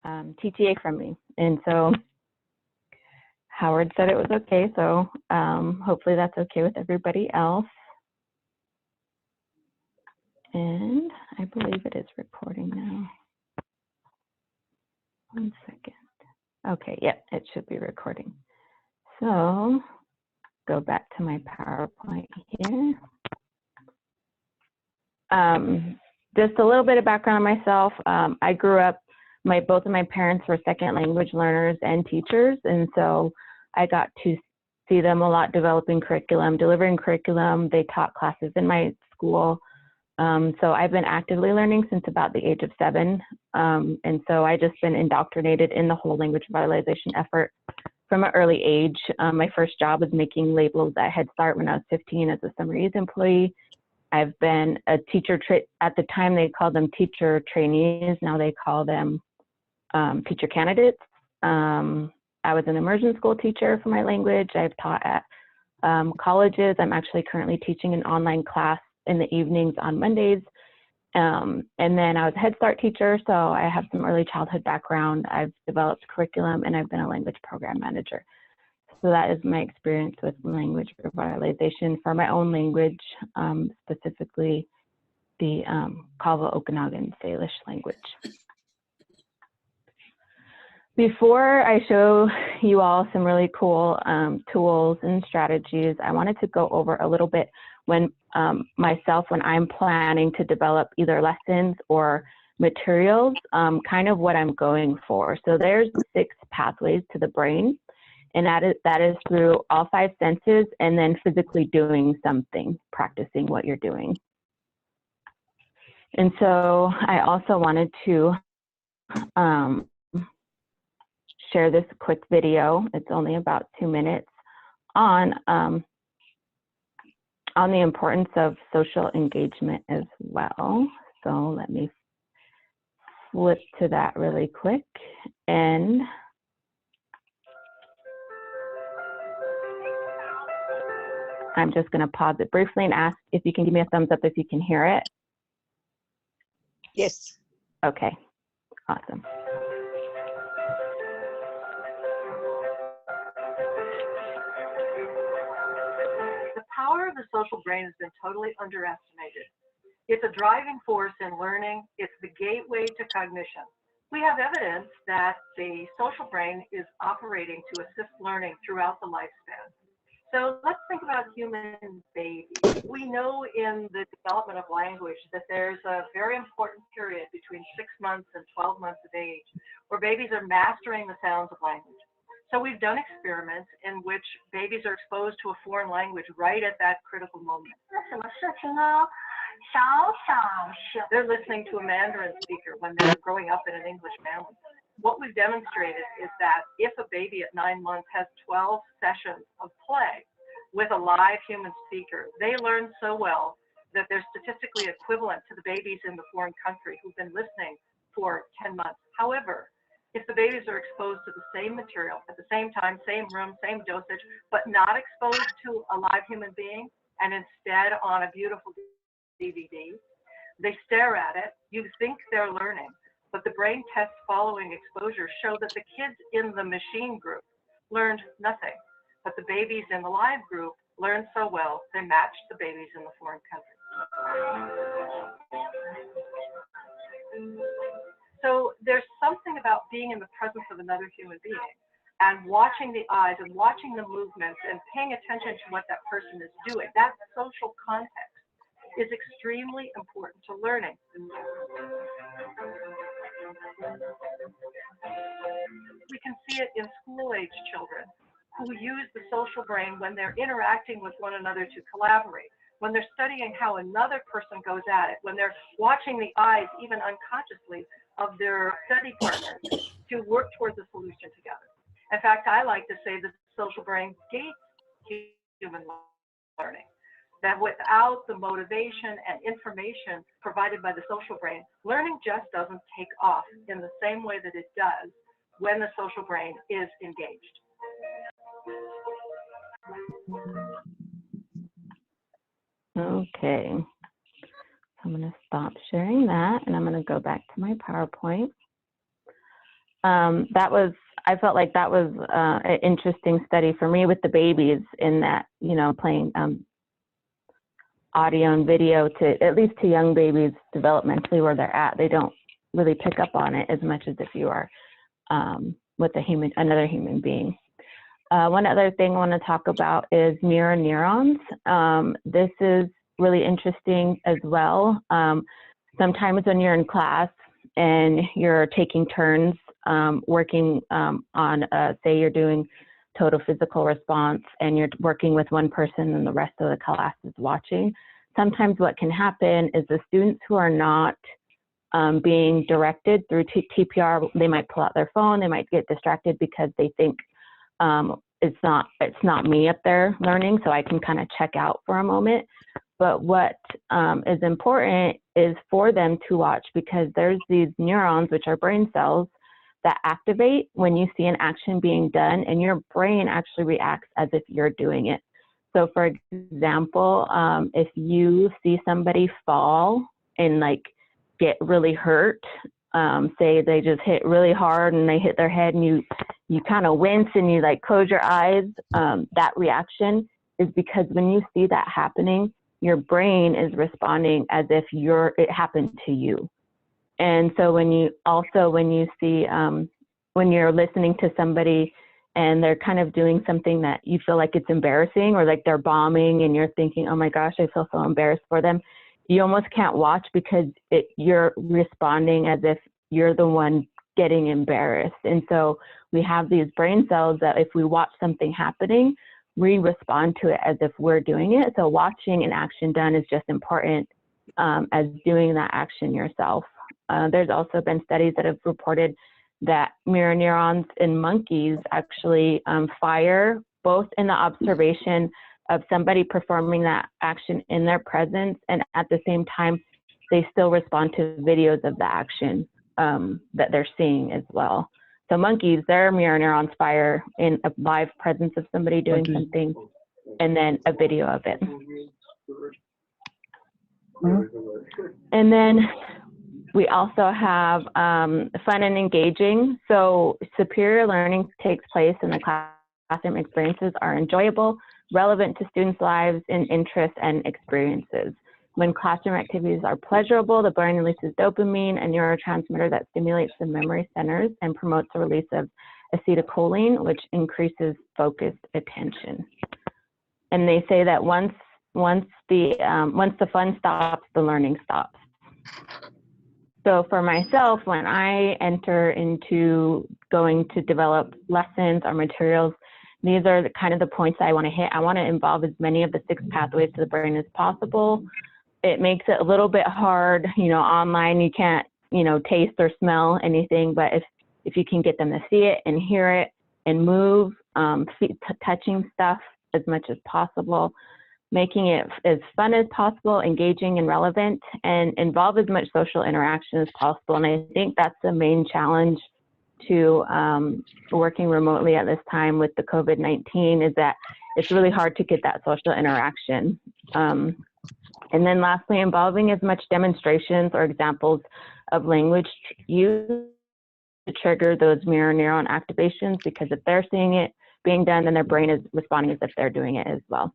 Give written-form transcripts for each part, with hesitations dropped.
TTA from me. And so Howard said it was okay, so hopefully that's okay with everybody else. And I believe it is recording now. 1 second. Okay, yep, it should be recording. So go back to my PowerPoint here. Just a little bit of background on myself. I grew up, both of my parents were second language learners and teachers, and so I got to see them a lot developing curriculum, delivering curriculum. They taught classes in my school. So I've been actively learning since about the age of 7. And so I just been indoctrinated in the whole language revitalization effort from an early age. My first job was making labels at Head Start when I was 15 as a summer youth employee. I've been a teacher, at the time they called them teacher trainees, now they call them teacher candidates. I was an immersion school teacher for my language. I've taught at colleges. I'm actually currently teaching an online class in the evenings on Mondays. And then I was a Head Start teacher, so I have some early childhood background. I've developed curriculum, and I've been a language program manager. So that is my experience with language revitalization for my own language, specifically the Kawa Okanagan Salish language. Before I show you all some really cool tools and strategies, I wanted to go over a little bit when when I'm planning to develop either lessons or materials, kind of what I'm going for. So there's 6 pathways to the brain, and that is through all 5 senses and then physically doing something, practicing what you're doing. And so I also wanted to share this quick video. It's only about 2 minutes on the importance of social engagement as well. So let me flip to that really quick. And I'm just going to pause it briefly and ask if you can give me a thumbs up if you can hear it. Yes. Okay, awesome. The power of the social brain has been totally underestimated. It's a driving force in learning. It's the gateway to cognition. We have evidence that the social brain is operating to assist learning throughout the lifespan. So let's think about human babies. We know in the development of language that there's a very important period between 6 months and 12 months of age where babies are mastering the sounds of language. So we've done experiments in which babies are exposed to a foreign language right at that critical moment. They're listening to a Mandarin speaker when they're growing up in an English family. What we've demonstrated is that if a baby at 9 months has 12 sessions of play with a live human speaker, they learn so well that they're statistically equivalent to the babies in the foreign country who've been listening for 10 months. However, if the babies are exposed to the same material at the same time, same room, same dosage, but not exposed to a live human being, and instead on a beautiful DVD, they stare at it, you think they're learning, but the brain tests following exposure show that the kids in the machine group learned nothing, but the babies in the live group learned so well, they matched the babies in the foreign country. So there's something about being in the presence of another human being and watching the eyes and watching the movements and paying attention to what that person is doing. That social context is extremely important to learning. We can see it in school-age children who use the social brain when they're interacting with one another to collaborate, when they're studying how another person goes at it, when they're watching the eyes, even unconsciously, of their study partners to work towards a solution together. In fact, I like to say the social brain gates human learning, that without the motivation and information provided by the social brain, learning just doesn't take off in the same way that it does when the social brain is engaged. Okay, I'm going to stop sharing that and I'm going to go back to my PowerPoint. I felt like that was an interesting study for me with the babies, in that, you know, playing audio and video to, at least to young babies developmentally where they're at, they don't really pick up on it as much as if you are with another human being. One other thing I want to talk about is mirror neurons. This is really interesting as well. Sometimes when you're in class and you're taking turns working on, say you're doing total physical response and you're working with one person and the rest of the class is watching, sometimes what can happen is the students who are not being directed through TPR, they might pull out their phone, they might get distracted because they think it's not me up there learning, so I can kind of check out for a moment. But what is important is for them to watch, because there's these neurons, which are brain cells, that activate when you see an action being done, and your brain actually reacts as if you're doing it. So for example, if you see somebody fall and like get really hurt, say they just hit really hard and they hit their head, and you kind of wince and you like close your eyes, that reaction is because when you see that happening, your brain is responding as if it happened to you. And so when you see, when you're listening to somebody and they're kind of doing something that you feel like it's embarrassing, or like they're bombing and you're thinking, oh my gosh, I feel so embarrassed for them, you almost can't watch because you're responding as if you're the one getting embarrassed. And so we have these brain cells that if we watch something happening, we respond to it as if we're doing it. So watching an action done is just important as doing that action yourself. There's also been studies that have reported that mirror neurons in monkeys actually fire both in the observation of somebody performing that action in their presence, and at the same time, they still respond to videos of the action that they're seeing as well. So monkeys, their mirror neurons fire in a live presence of somebody doing something, and then a video of it. And then we also have fun and engaging. So superior learning takes place when the classroom experiences are enjoyable, relevant to students' lives in interests and experiences. When classroom activities are pleasurable, the brain releases dopamine, a neurotransmitter that stimulates the memory centers and promotes the release of acetylcholine, which increases focused attention. And they say that once the fun stops, the learning stops. So for myself, when I enter into going to develop lessons or materials, these are the kind of the points I want to hit. I want to involve as many of the 6 pathways to the brain as possible. It makes it a little bit hard, you know, online you can't, you know, taste or smell anything, but if you can get them to see it and hear it and move, touching stuff as much as possible, making it as fun as possible, engaging and relevant, and involve as much social interaction as possible. And I think that's the main challenge to working remotely at this time with the COVID-19, is that it's really hard to get that social interaction. And then lastly, involving as much demonstrations or examples of language use to trigger those mirror neuron activations, because if they're seeing it being done, then their brain is responding as if they're doing it as well.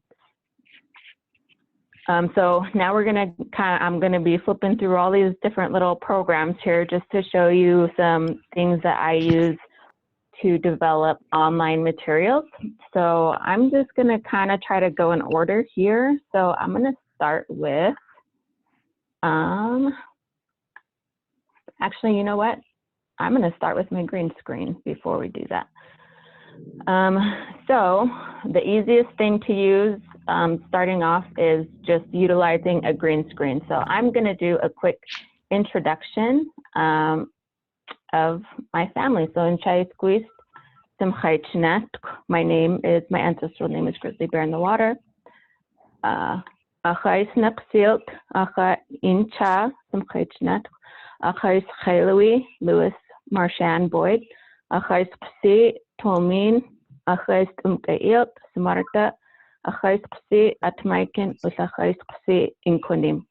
So now I'm gonna be flipping through all these different little programs here just to show you some things that I use to develop online materials. So I'm just gonna kind of try to go in order here. So I'm gonna start with, actually, you know what? I'm gonna start with my green screen before we do that. So the easiest thing to use starting off is just utilizing a green screen. So I'm going to do a quick introduction of my family. So in Cherokee, my ancestral name is Grizzly Bear in the Water. Lewis Marshan Boyd. Tomin, Achais Umkailt, Samarta, Achais Psi, Atmaiken, Usachais Psi, Inkonim.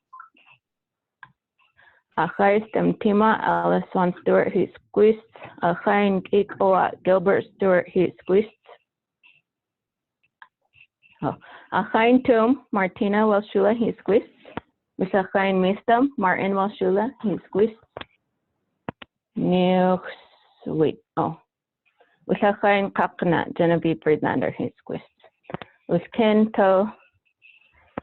Achai Stemtima, Alice Swan Stewart, he squeezed. Achai Nkikoa, Gilbert Stewart, he squeezed. Oh. Achai Tum, Martina Welshula, he squeezed. Misachai Mistam, Martin Welshula, he squeezed. New sweet. Oh. Misachai Kakna, Genevieve Friedlander, he squeezed. With Kinto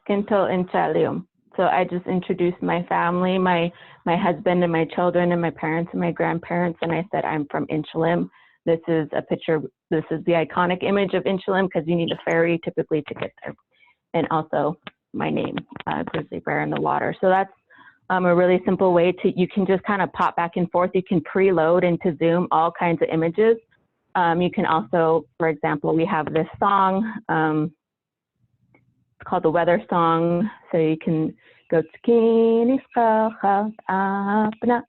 Inchalium. So I just introduced my family, my husband and my children and my parents and my grandparents, and I said I'm from Inchalim. This is a picture, this is the iconic image of Inchalim because you need a ferry typically to get there. And also my name, grizzly bear in the water. So that's a really simple way to, you can just kind of pop back and forth. You can preload into Zoom all kinds of images. You can also, for example, we have this song, it's called the weather song. So you can go skini skaka apna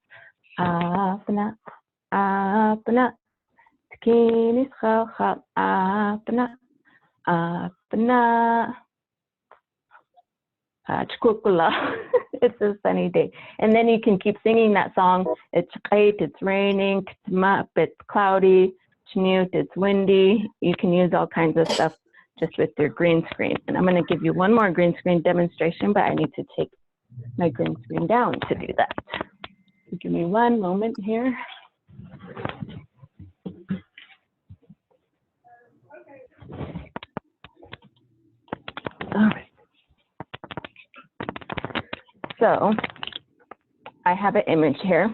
apna apna skini skaka apna apna chkukula. It's a sunny day. And then you can keep singing that song. It's late, it's raining, it's cloudy, it's windy. You can use all kinds of stuff just with your green screen. And I'm going to give you one more green screen demonstration, but I need to take my green screen down to do that. Give me one moment here. All right. So I have an image here,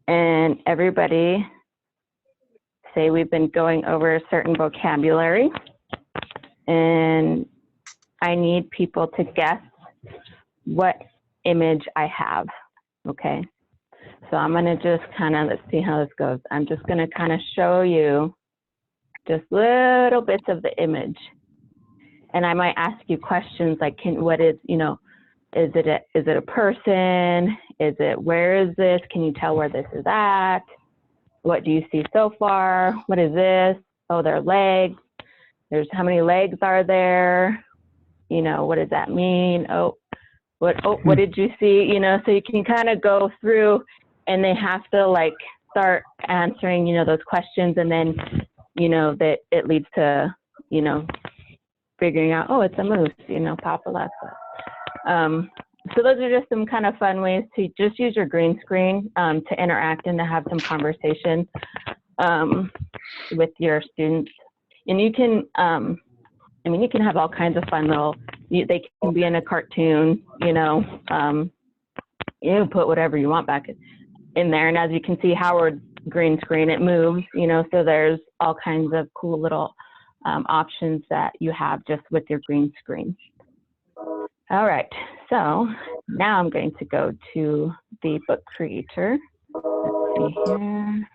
and everybody say we've been going over a certain vocabulary, and I need people to guess what image I have, okay? So I'm gonna just kind of, let's see how this goes. I'm just gonna kind of show you just little bits of the image. And I might ask you questions like, what is, you know, is it a person? Is it, where is this? Can you tell where this is at? What do you see so far? What is this? Oh, they're legs. There's how many legs are there? You know, what does that mean? Oh, what did you see? You know, so you can kind of go through, and they have to like start answering, you know, those questions, and then, you know, that it leads to, you know, figuring out, oh, it's a moose, you know, Papalasa. So those are just some kind of fun ways to just use your green screen to interact and to have some conversation with your students. And you can, I mean, you can have all kinds of fun little, they can be in a cartoon, you know, you put whatever you want back in there. And as you can see, Howard's green screen, it moves, you know, so there's all kinds of cool little options that you have just with your green screen. All right, so now I'm going to go to the book creator. Let's see here,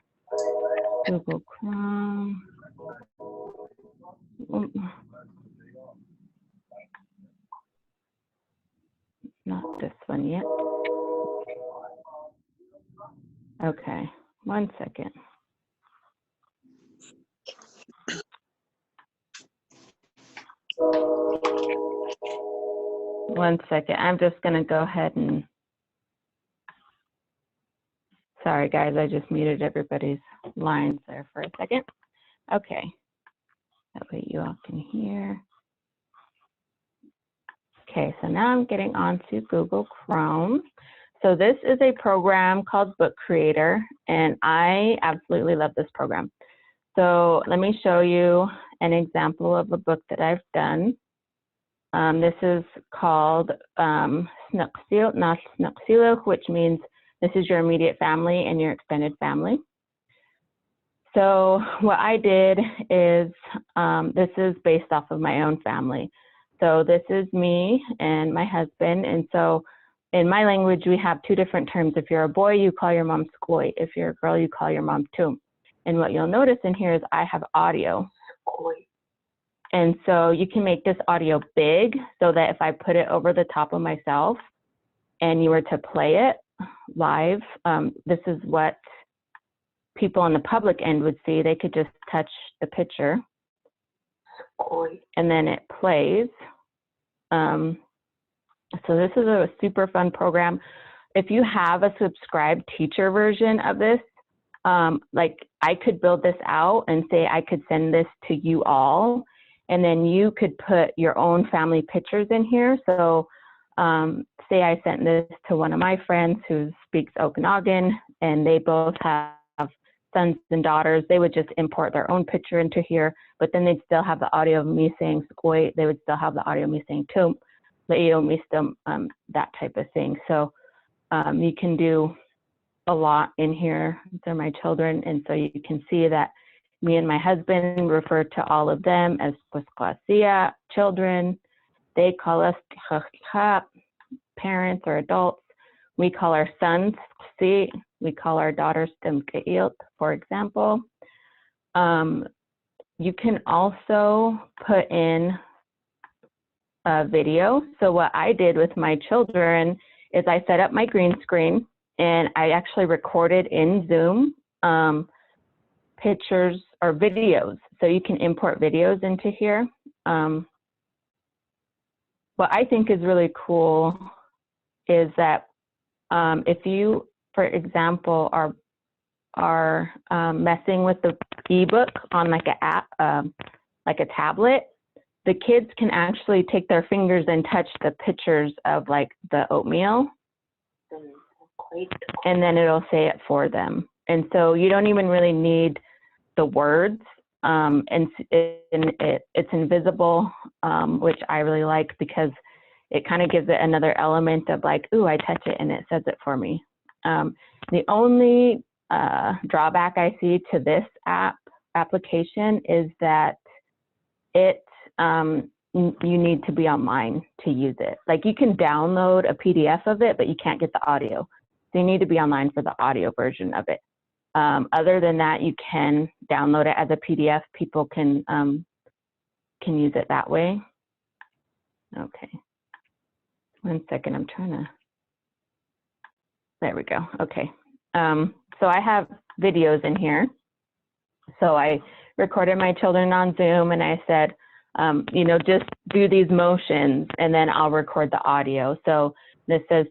Google Chrome. Not this one yet. Okay, one second. One second, I'm just gonna go ahead and, sorry guys, I just muted everybody's lines there for a second. Okay, that way you all can hear. Okay, so now I'm getting onto Google Chrome. So this is a program called Book Creator, and I absolutely love this program. So let me show you an example of a book that I've done. This is called Snuxilo, which means this is your immediate family and your extended family. So what I did is, this is based off of my own family. So this is me and my husband. And so in my language, we have two different terms. If you're a boy, you call your mom Skoy. If you're a girl, you call your mom Tum. And what you'll notice in here is I have audio. And so you can make this audio big so that if I put it over the top of myself and you were to play it live, this is what people on the public end would see. They could just touch the picture and then it plays. So this is a super fun program. if you have a subscribed teacher version of this, like I could build this out and say I could send this to you all, and then you could put your own family pictures in here. So say I sent this to one of my friends who speaks Okanagan, and they both have sons and daughters. They would just import their own picture into here, but then they'd still have the audio of me saying "skoy." They would still have the audio of me saying "tum," that type of thing. So you can do a lot in here. They're my children, and so you can see that me and my husband refer to all of them as Pascuasia, children. They call us parents or adults. We call our sons, we call our daughters, for example. You can also put in a video. So what I did with my children is I set up my green screen, and I actually recorded in Zoom pictures or videos. So you can import videos into here. What I think is really cool is that if you, for example, are messing with the ebook on like an app, like a tablet, the kids can actually take their fingers and touch the pictures of like the oatmeal, and then it'll say it for them. And so you don't even really need the words, and it's invisible, which I really like because it kind of gives it another element of like, ooh, I touch it and it says it for me. The only drawback I see to this application is that you need to be online to use it. Like you can download a PDF of it, but you can't get the audio. So you need to be online for the audio version of it. Other than that, you can download it as a PDF. People can use it that way. Okay. 1 second, I'm trying to, there we go, okay. So I have videos in here. So I recorded my children on Zoom, and I said, you know, just do these motions, and then I'll record the audio. So this says,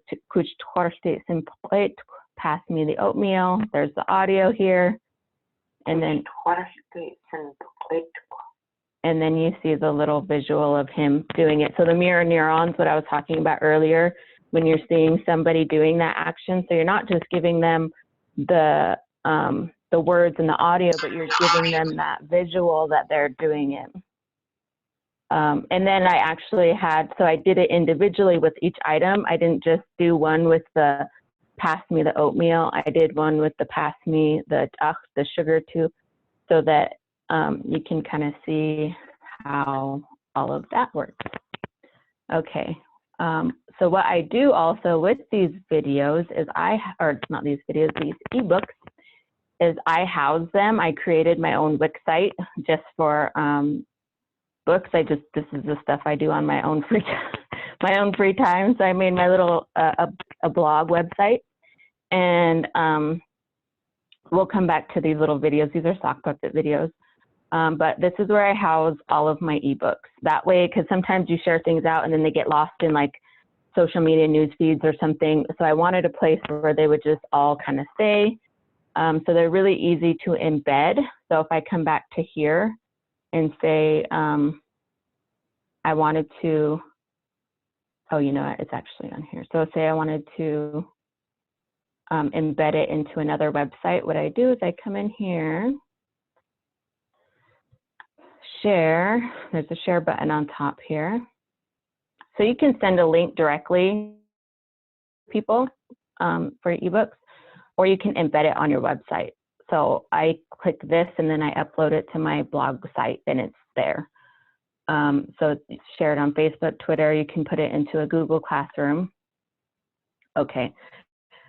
pass me the oatmeal. There's the audio here. And then you see the little visual of him doing it. So the mirror neurons, what I was talking about earlier, when you're seeing somebody doing that action. So you're not just giving them the words and the audio, but you're giving them that visual that they're doing it. And then I actually had, so I did it individually with each item. I didn't just do one with the pass me the oatmeal. I did one with the pass me the sugar too, so that you can kind of see how all of that works. Okay, so what I do also with these videos is or not these videos, these ebooks, is I house them. I created my own Wix site just for books. This is the stuff I do on my own free time. So I made my little a blog website, and we'll come back to these little videos. These are sock puppet videos. But this is where I house all of my ebooks. That way, because sometimes you share things out and then they get lost in like social media news feeds or something. So I wanted a place where they would just all kind of stay. So they're really easy to embed. So if I come back to here and say, I wanted to, oh, you know what, it's actually on here. So say I wanted to embed it into another website. What I do is I come in here, share, there's a share button on top here. So you can send a link directly to people for ebooks, or you can embed it on your website. So I click this and then I upload it to my blog site and it's there. So it's shared on Facebook, Twitter, you can put it into a Google Classroom. Okay.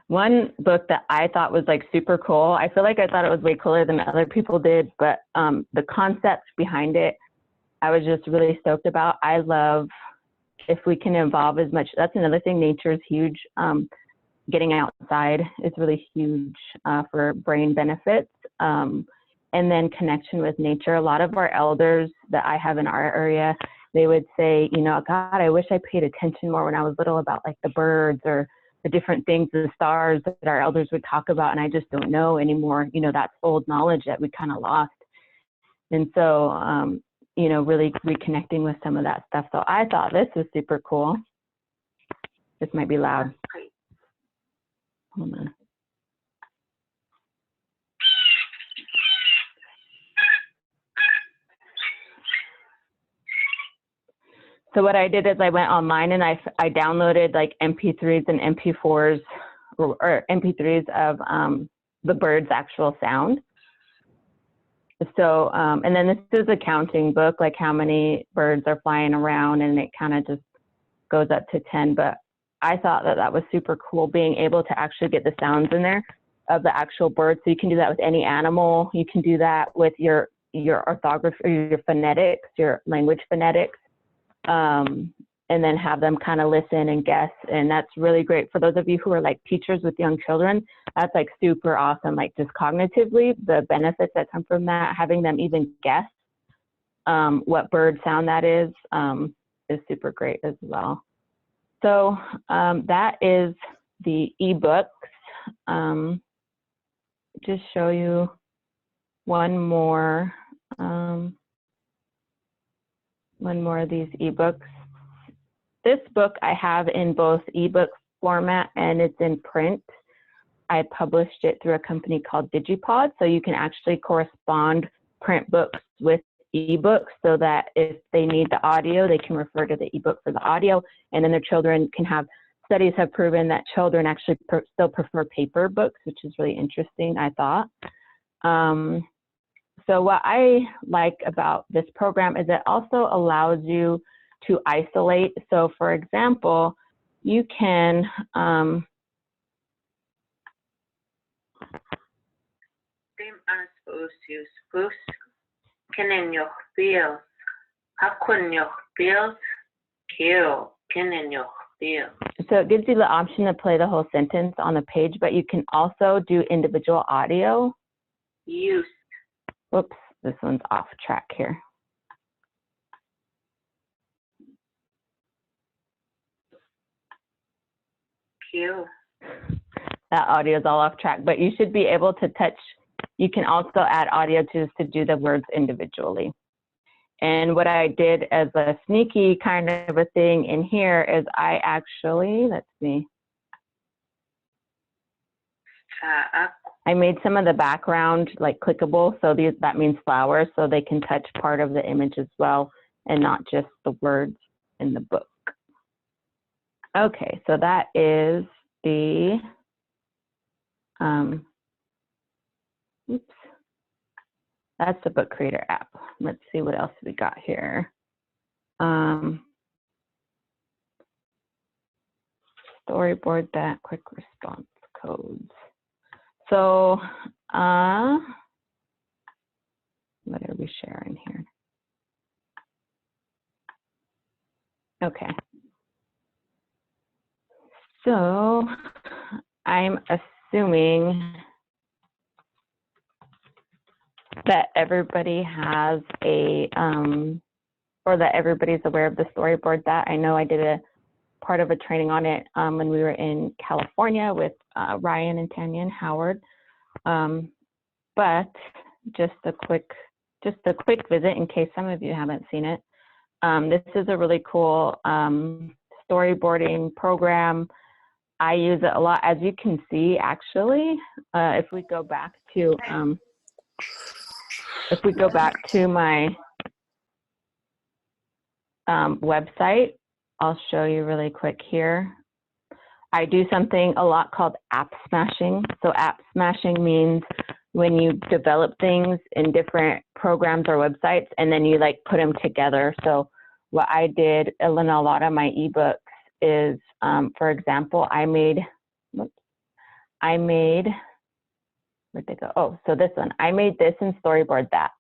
One book that I thought was like super cool, I feel like I thought it was way cooler than other people did, but the concept behind it, I was just really stoked about. I love if we can involve as much, that's another thing, nature is huge. Getting outside is really huge for brain benefits. And then connection with nature. A lot of our elders that I have in our area, they would say, you know, God, I wish I paid attention more when I was little about like the birds or the different things, the stars that our elders would talk about, and I just don't know anymore. You know, that's old knowledge that we kind of lost. And so, you know, really reconnecting with some of that stuff. So I thought this was super cool. This might be loud. Hold on. So what I did is I went online and I downloaded like MP3s and MP4s or MP3s of the bird's actual sound. So, and then this is a counting book, like how many birds are flying around, and it kind of just goes up to 10. But I thought that that was super cool, being able to actually get the sounds in there of the actual bird. So you can do that with any animal. You can do that with your orthography, or your phonetics, your language phonetics. And then have them kind of listen and guess. And that's really great for those of you who are like teachers with young children. That's like super awesome, like just cognitively, the benefits that come from that, having them even guess what bird sound that is super great as well. So that is the ebooks. Just show you one more of these ebooks. This book I have in both ebook format and it's in print. I published it through a company called Digipod, so you can actually correspond print books with ebooks, so that if they need the audio, they can refer to the ebook for the audio, and then their children can have, studies have proven that children actually still prefer paper books, which is really interesting, I thought. So what I like about this program is it also allows you to isolate. So for example, you can so it gives you the option to play the whole sentence on the page, but you can also do individual audio. Use. Whoops, this one's off track here. Q. That audio is all off track, but you should be able to touch. You can also add audio to do the words individually. And what I did as a sneaky kind of a thing in here is I actually, let's see. I made some of the background like clickable, so that means flowers, so they can touch part of the image as well and not just the words in the book. Okay, so that is the, oops, that's the Book Creator app. Let's see what else we got here. Storyboard that, quick response codes. So, what are we sharing here? Okay. So, I'm assuming that everybody has a, or that everybody's aware of the storyboard that. I know I did a part of a training on it when we were in California with Ryan and Tanya and Howard. But just a quick visit in case some of you haven't seen it. This is a really cool storyboarding program. I use it a lot, as you can see. Actually, if we go back to my website, I'll show you really quick here. I do something a lot called app smashing. So app smashing means when you develop things in different programs or websites and then you like put them together. So what I did in a lot of my ebooks is, for example, I made, where'd they go? Oh, so this one, I made this and storyboard that.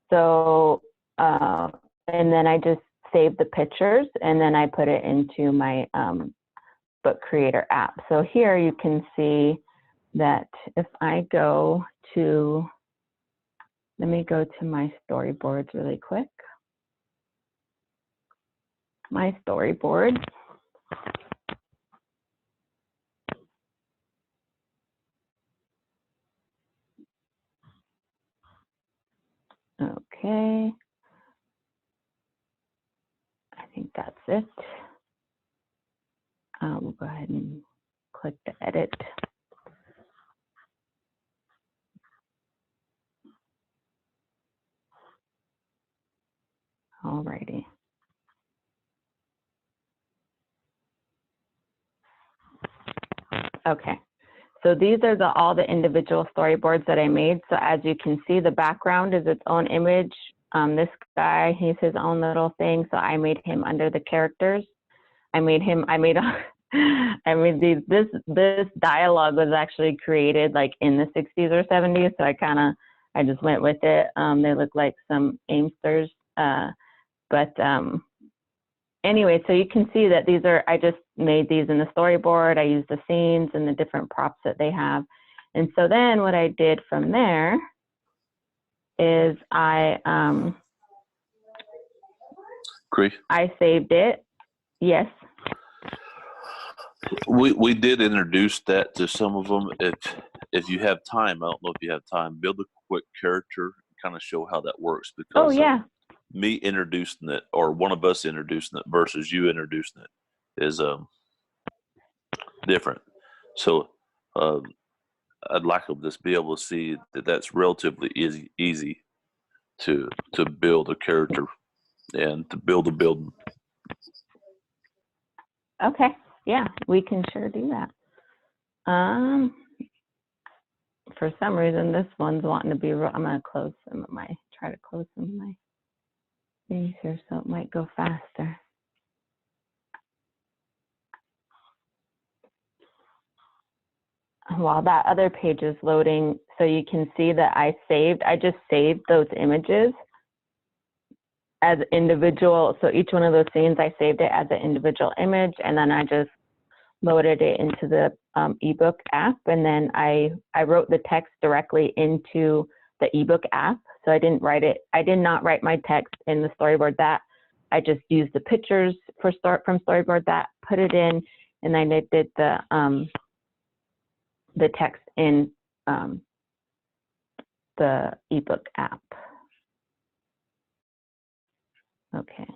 So, and then I just saved the pictures and then I put it into my Book Creator app. So here you can see that if I go to, let me go to my storyboards really quick. My storyboard. Okay. I think that's it. We'll go ahead and click the edit. Alrighty. Okay. So these are all the individual storyboards that I made. So as you can see, the background is its own image. This guy, he's his own little thing. So I made him under the characters. I made this dialogue was actually created like in the 60s or 70s. So I just went with it. They look like some Aimsters. Anyway, so you can see that I just made these in the storyboard. I used the scenes and the different props that they have. And so then what I did from there is I saved it. Yes. We did introduce that to some of them. If you have time, I don't know if you have time, build a quick character and kind of show how that works, because oh yeah. Me introducing it, or one of us introducing it versus you introducing it, is different. So I'd like them to be able to see that that's relatively easy to build a character and to build a building. Okay. Yeah, we can sure do that. For some reason, this one's wanting to be. I'm gonna try to close some of my things here so it might go faster. While that other page is loading, so you can see that I just saved those images as individual. So each one of those scenes, I saved it as an individual image, and then I just loaded it into the ebook app, and then I wrote the text directly into the ebook app. So I did not write my text in the storyboard that. I just used the pictures from storyboard that, put it in, and then I did the text in the ebook app. Okay.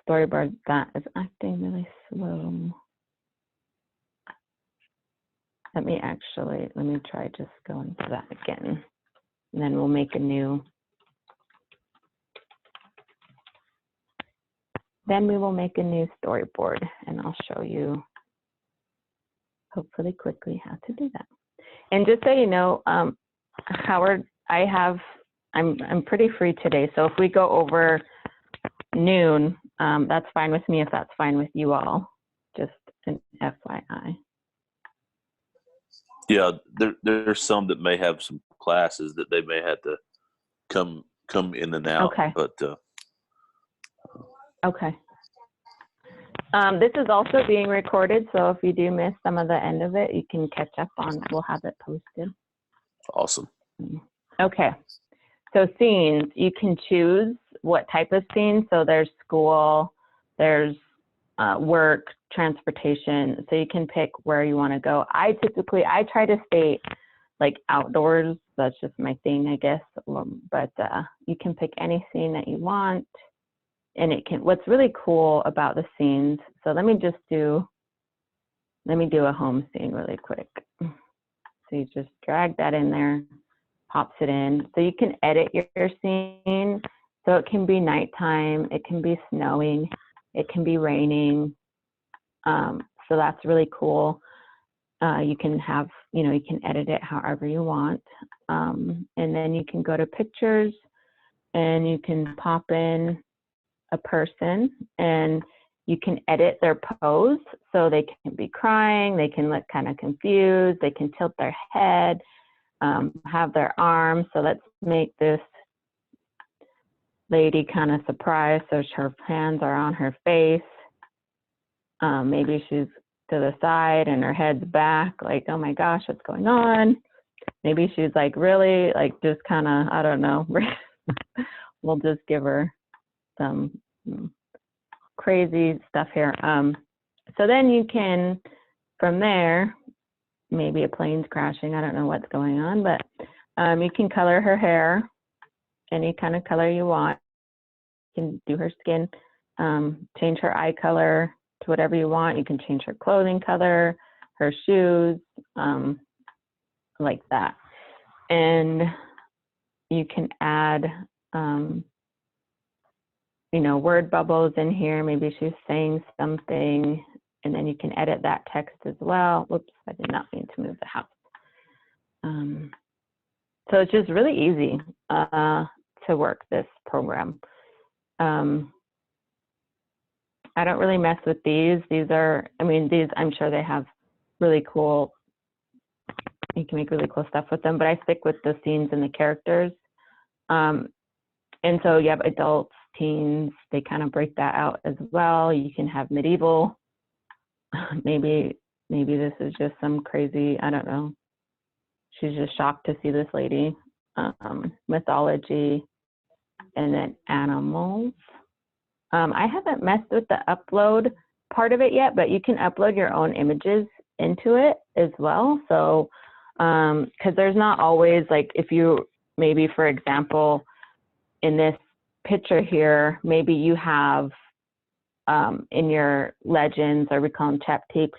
Storyboard that is acting really slow. Let me try just going to that again. And then we'll make a new. Then we will make a new storyboard, and I'll show you hopefully quickly how to do that. And just so you know, Howard, I'm pretty free today. So if we go over noon, that's fine with me if that's fine with you all. Just an FYI. Yeah, there's some that may have some classes that they may have to come in and out. Okay. But okay. This is also being recorded, so if you do miss some of the end of it, you can catch up on it. We'll have it posted. Awesome. Okay. So scenes, you can choose what type of scene. So there's school, there's work, transportation. So you can pick where you want to go. I try to stay like outdoors. That's just my thing, I guess. But you can pick any scene that you want. And what's really cool about the scenes, so let me do a home scene really quick. So you just drag that in there, pops it in. So you can edit your scene. So it can be nighttime, it can be snowing, it can be raining. So that's really cool. You can edit it however you want. And then you can go to pictures and you can pop in a person and you can edit their pose. So they can be crying, they can look kind of confused, they can tilt their head, have their arms. So let's make this lady kind of surprised. So her hands are on her face. Maybe she's to the side and her head's back, like, oh my gosh, what's going on? Maybe she's like really, like just kind of, I don't know. We'll just give her some crazy stuff here. So then you can, from there, maybe a plane's crashing. I don't know what's going on, but You can color her hair any kind of color you want. You can do her skin, change her eye color to whatever you want. You can change her clothing color, her shoes, like that. And you can add, you know, word bubbles in here. Maybe she's saying something, and then you can edit that text as well. Whoops, I did not mean to move the house. So it's just really easy to work this program. I don't really mess with these. These are, I mean, these, I'm sure they have really cool, you can make really cool stuff with them, but I stick with the scenes and the characters. And so you have adults, teens, they kind of break that out as well. You can have medieval. Maybe this is just some crazy, I don't know. She's just shocked to see this lady. Mythology, and then animals. I haven't messed with the upload part of it yet, but you can upload your own images into it as well. So, because there's not always, like, if you, maybe for example, in this picture here, maybe you have in your legends, or we call them chaptiques,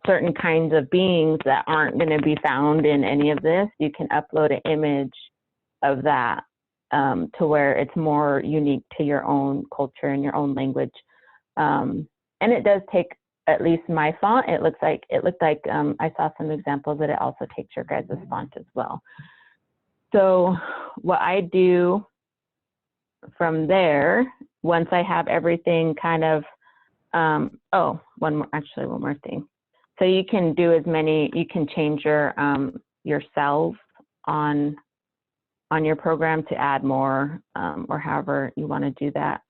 certain kinds of beings that aren't going to be found in any of this. You can upload an image of that to where it's more unique to your own culture and your own language. And it does take, at least my font, it looked like I saw some examples that it also takes your guys' font as well. So what I do from there, once I have everything kind of, oh, one more thing. So you can do as many, you can change your cells on your program to add more, or however you want to do that.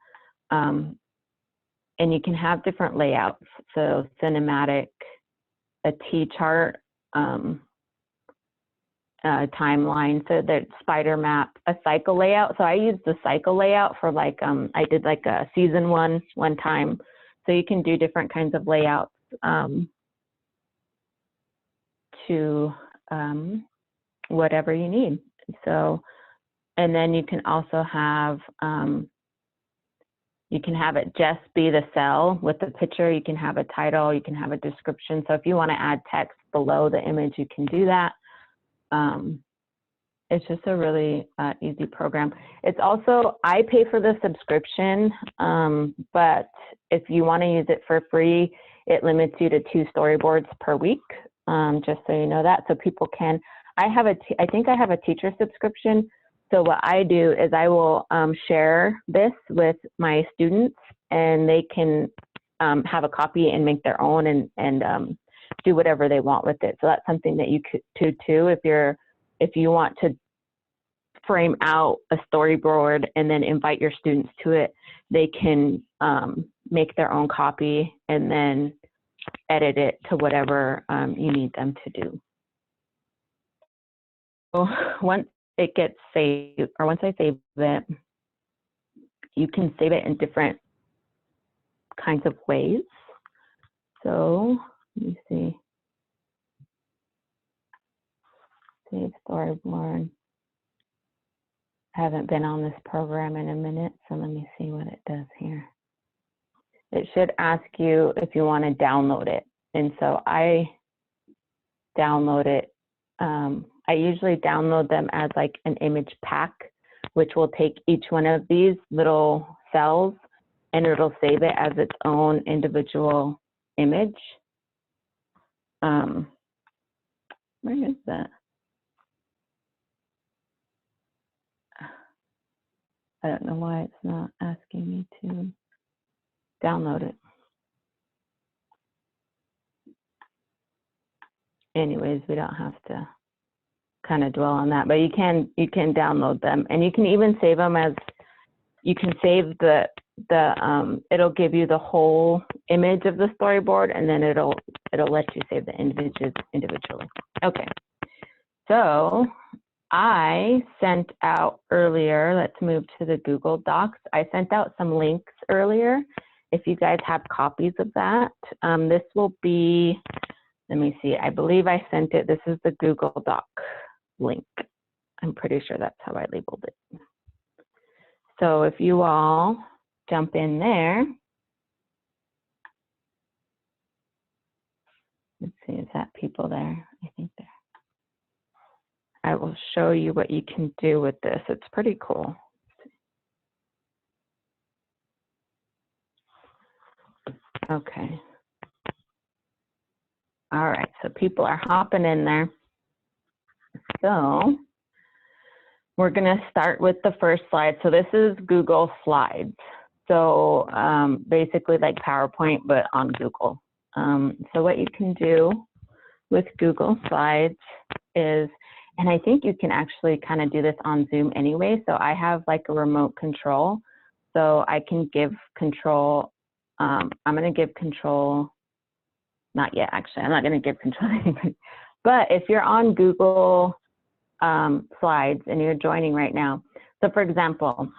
And you can have different layouts. So cinematic, a T-chart, timeline, so that spider map, a cycle layout. So I use the cycle layout for, like, I did like a season one time. So you can do different kinds of layouts to whatever you need. So, and then you can also have, you can have it just be the cell with the picture. You can have a title, you can have a description. So if you want to add text below the image, you can do that. It's just a really easy program. It's also, I pay for the subscription, but if you want to use it for free, it limits you to 2 storyboards per week, just so you know that. So people can, I think I have a teacher subscription. So what I do is I will share this with my students, and they can have a copy and make their own and do whatever they want with it. So that's something that you could do too. If you want to frame out a storyboard and then invite your students to it, they can make their own copy and then edit it to whatever you need them to do. So once it gets saved, or once I save it, you can save it in different kinds of ways. So let me see. Save storyboard. I haven't been on this program in a minute, so let me see what it does here. It should ask you if you want to download it. And so I download it. I usually download them as like an image pack, which will take each one of these little cells and it'll save it as its own individual image. Where is that? I don't know why it's not asking me to download it. Anyways, we don't have to kind of dwell on that, but you can download them, and you can even save them as, you can save it'll give you the whole image of the storyboard, and then it'll let you save the images individually. Okay, so I sent out earlier, let's move to the Google Docs. I sent out some links earlier. If you guys have copies of that, this will be, let me see, I believe I sent it. This is the Google Doc link. I'm pretty sure that's how I labeled it. So if you all jump in there, let's see, is that people there? I think there. I will show you what you can do with this. It's pretty cool. Okay. All right, so people are hopping in there. So we're gonna start with the first slide. So this is Google Slides. So basically like PowerPoint, but on Google. So what you can do with Google Slides is, and I think you can actually kind of do this on Zoom anyway. So I have like a remote control. So I can give control, I'm gonna give control, not yet actually, I'm not gonna give control to anybody. But if you're on Google Slides and you're joining right now, so for example,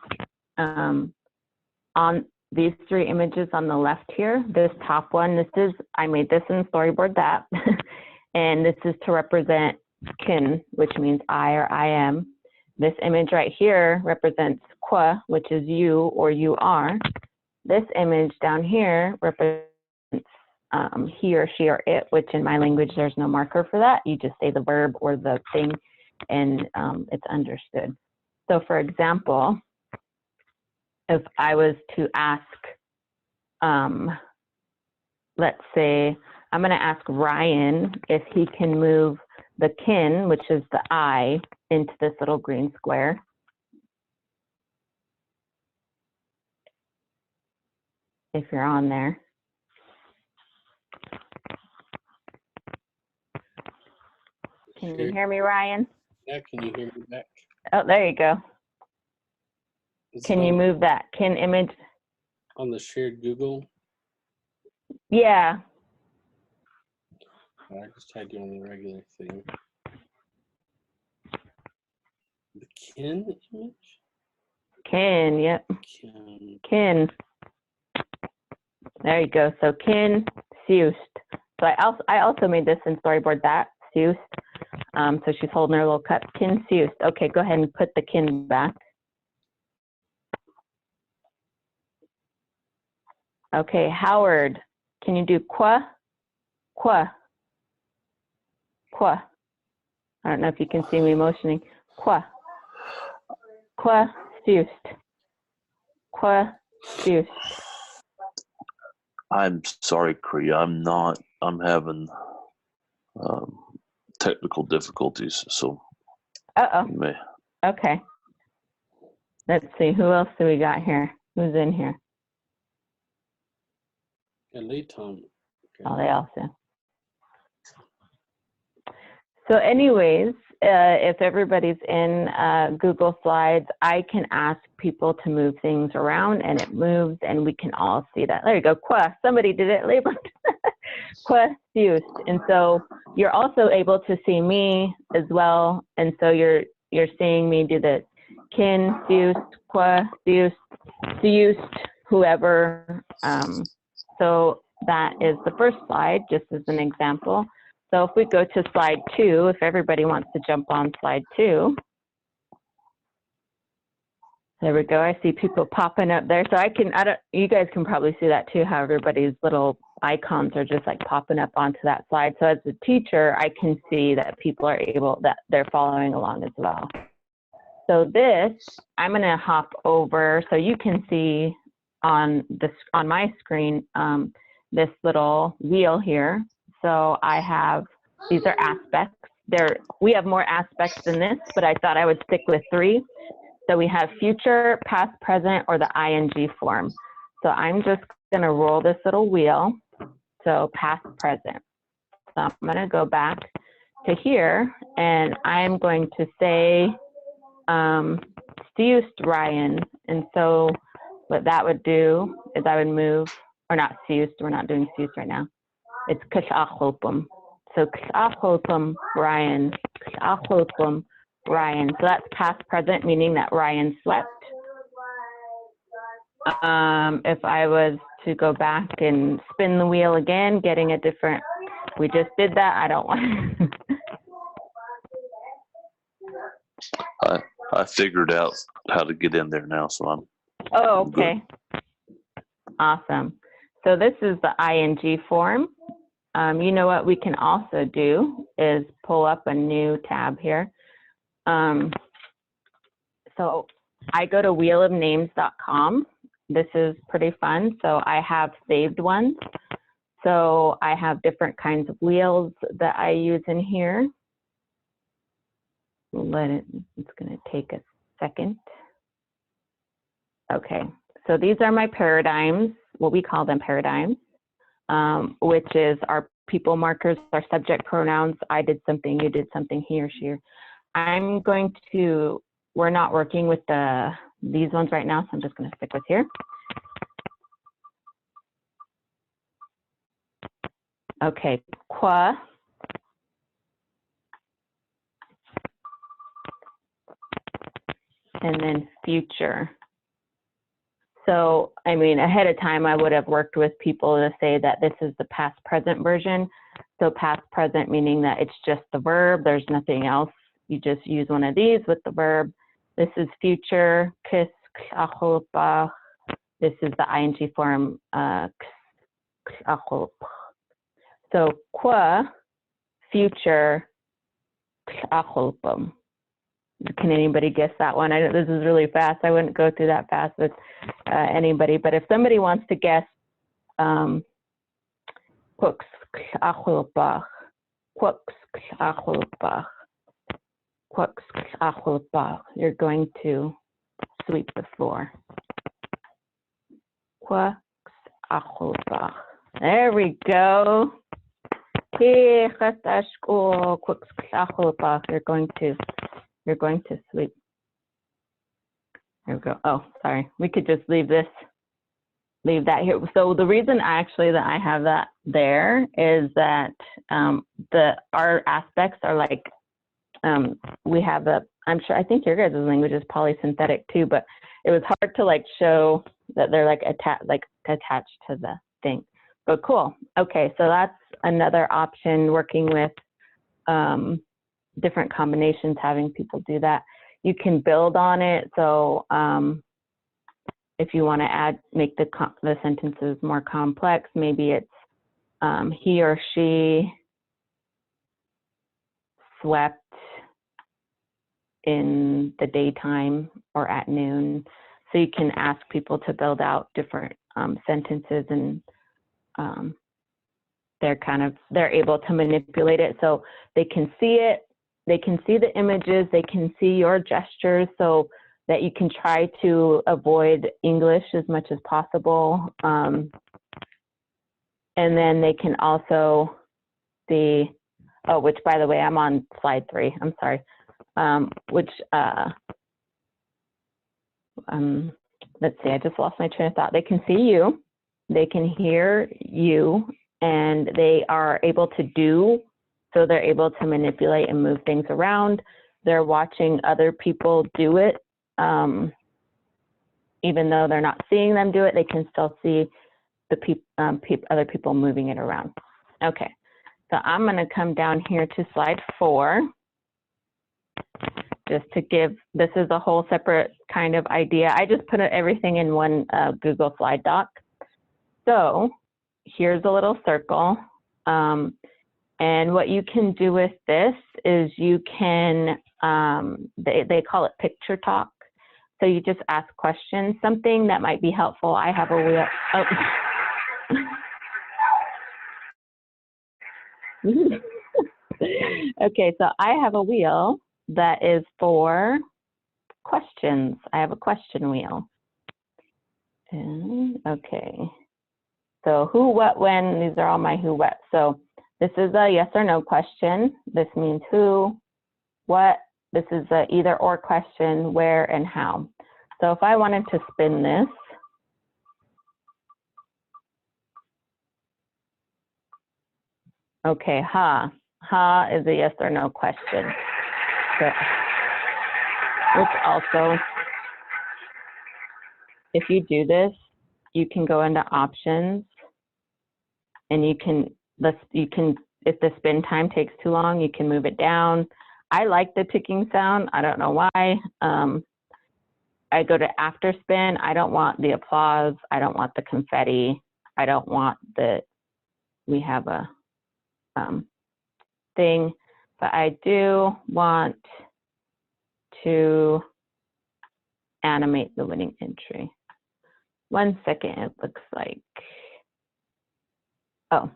on these three images on the left here, this top one, this is, I made this in Storyboard That, and this is to represent kin, which means I or I am. This image right here represents qua, which is you or you are. This image down here represents he or she or it, which in my language, there's no marker for that. You just say the verb or the thing and it's understood. So for example, if I was to ask, let's say, I'm gonna ask Ryan if he can move the kin, which is the I, into this little green square. If you're on there. Can you hear me, Ryan? Yeah, can you hear me back? Oh, there you go. Is Can it you on- move that kin image? on the shared Google? Yeah. I just tried doing the regular thing. The kin image? Kin, yep. Kin. Kin. There you go. So kin, Seust. So I also made this in Storyboard That, Seust. So she's holding her little cup. Kin, Seust. Okay, go ahead and put the kin back. Okay, Howard, can you do qua? Qua. Qua. I don't know if you can see me motioning. Qua. Qua, Seust. Qua, Seust. I'm sorry, Kriya. I'm having technical difficulties, so Uh-oh. you may. Okay. Let's see, who else do we got here? Who's in here? Yeah, late Tom. Okay. Oh, they also. So anyways, if everybody's in Google Slides, I can ask people to move things around and it moves and we can all see that. There you go, qua, somebody did it, labeled. Qua, Seust. And so you're also able to see me as well. And so you're seeing me do the kin, Seust, qua, Seust, Seust, whoever. So that is the first slide, just as an example. So if we go to slide 2, if everybody wants to jump on slide 2. There we go. I see people popping up there. So you guys can probably see that too, how everybody's little icons are just like popping up onto that slide. So as a teacher, I can see that people are that they're following along as well. So this, I'm gonna hop over so you can see on my screen, this little wheel here. So I have, these are aspects. We have more aspects than this, but I thought I would stick with 3. So we have future, past, present, or the ing form. So I'm just gonna roll this little wheel. So past, present. So I'm gonna go back to here and I'm going to say, Seust Ryan. And so what that would do is I would move, or not Seust, we're not doing Seust right now. It's Kshachopum. So Kshachopum Ryan, Kshachopum Ryan. So that's past present, meaning that Ryan slept. If I was to go back and spin the wheel again, getting a different, we just did that, I don't want I figured out how to get in there now, so I'm Oh, good. okay. Awesome. So this is the ING form. You know what we can also do is pull up a new tab here. So I go to wheelofnames.com. This is pretty fun. So I have saved ones. So I have different kinds of wheels that I use in here. It's going to take a second. Okay, so these are my paradigms, what we call them paradigms, which is our people markers, our subject pronouns. I did something, you did something, he or she. We're not working with these ones right now, so I'm just going to stick with here. Okay, qua. And then future. So, I mean, ahead of time, I would have worked with people to say that this is the past present version. So past present meaning that it's just the verb, there's nothing else. You just use one of these with the verb. This is future, kis, k'achulpa. This is the ING form, k'achulp. So qua, future, k'achulpum. Can anybody guess that one? I know this is really fast. I wouldn't go through that fast with anybody, but if somebody wants to guess, quox achulpach, quox achulpach, quox achulpach, you're going to sweep the floor. Quox achulpach. There we go. You're going to sweep. There we go. Oh, sorry. We could just leave that here. So the reason actually that I have that there is that our aspects are like, we have I think your guys' language is polysynthetic too, but it was hard to like show that they're like attached to the thing. But cool. Okay, so that's another option, working with different combinations, having people do that. You can build on it. So if you want to make the sentences more complex, maybe it's he or she swept in the daytime or at noon. So you can ask people to build out different sentences, and they're able to manipulate it so they can see it. They can see the images, they can see your gestures, so that you can try to avoid English as much as possible. And then they can also see, oh, which by the way, I'm on slide 3, I'm sorry. Let's see, I just lost my train of thought. They can see you, they can hear you, and they are able to do. So they're able to manipulate and move things around. They're watching other people do it. Even though they're not seeing them do it, they can still see the other people moving it around. Okay, so I'm gonna come down here to slide 4. Just to give, this is a whole separate kind of idea. I just put everything in one Google slide doc. So here's a little circle. And what you can do with this is you can, they call it picture talk. So you just ask questions, something that might be helpful. I have a wheel. Oh. Okay, so I have a wheel that is for questions. I have a question wheel. And, okay. So who, what, when, these are all my who, what. So this is a yes or no question. This means who, what. This is a either or question, where and how. So if I wanted to spin this, okay, ha is a yes or no question. So, which also, if you do this, you can go into options, and you can, if the spin time takes too long, you can move it down. I like the ticking sound. I don't know why. I go to after spin. I don't want the applause. I don't want the confetti. I don't want we have a thing, but I do want to animate the winning entry. 1 second, it looks like, oh.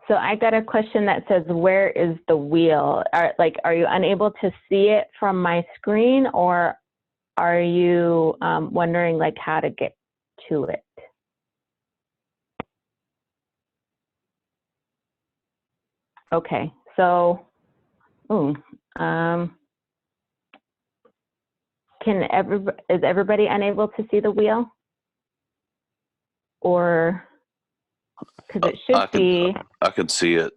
So I got a question that says, where is the wheel? Are you unable to see it from my screen, or are you wondering like how to get to it? Okay, so, is everybody unable to see the wheel? Or, because it should be. I can see it.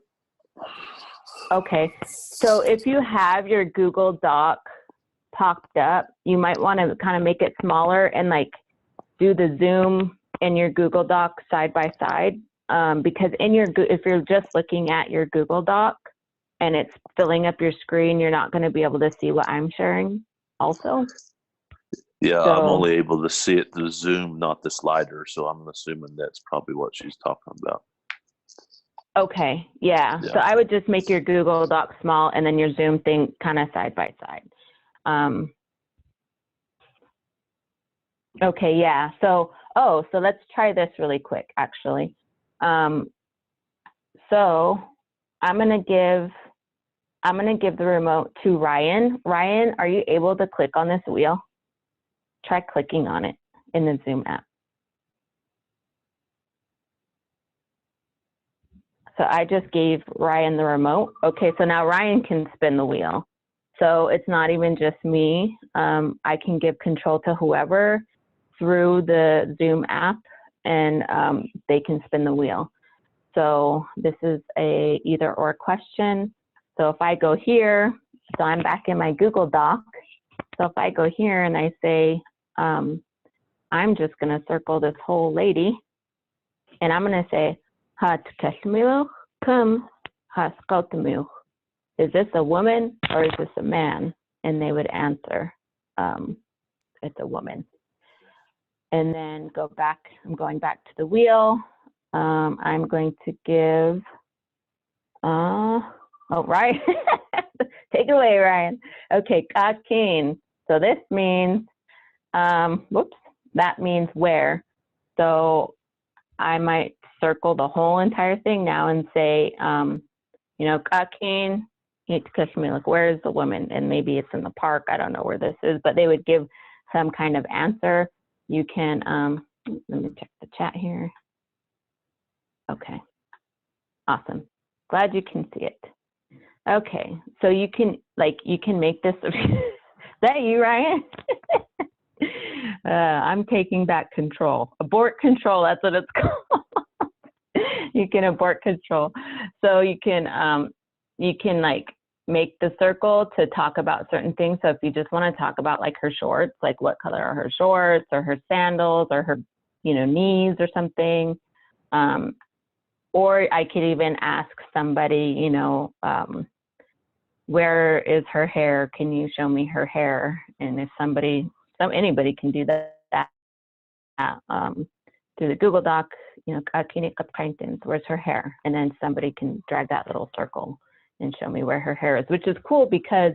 Okay, so if you have your Google Doc popped up, you might want to kind of make it smaller and like do the zoom in your Google Doc side by side, because if you're just looking at your Google Doc and it's filling up your screen, you're not going to be able to see what I'm sharing also. Yeah, So, I'm only able to see it through Zoom, not the slider. So I'm assuming that's probably what she's talking about. okay, yeah. Yeah. So I would just make your Google Doc small and then your Zoom thing kind of side by side. Okay, yeah. So let's try this really quick, actually. So I'm gonna give the remote to Ryan. Ryan, are you able to click on this wheel? Try clicking on it in the Zoom app. So I just gave Ryan the remote. Okay, so now Ryan can spin the wheel. So it's not even just me. I can give control to whoever through the Zoom app, and they can spin the wheel. So this is a either or question. So if I go here, so I'm back in my Google Doc. So if I go here and I say, I'm just gonna circle this whole lady, and I'm gonna say, is this a woman or is this a man? And they would answer, it's a woman. And then I'm going back to the wheel. I'm going to give, right. Take it away, Ryan. Okay, kakin. So this means, that means where. So I might circle the whole entire thing now and say, kakin, like, where is the woman? And maybe it's in the park. I don't know where this is, but they would give some kind of answer. You can, let me check the chat here. Okay, awesome. Glad you can see it. Okay, so you can make this, is that you, Ryan? I'm taking back control. Abort control, that's what it's called. You can abort control. So you can like make the circle to talk about certain things. So if you just want to talk about like her shorts, like what color are her shorts or her sandals or her, knees or something. Or I could even ask somebody, where is her hair? Can you show me her hair? And if anybody can do that through the Google Doc, where's her hair? And then somebody can drag that little circle and show me where her hair is, which is cool because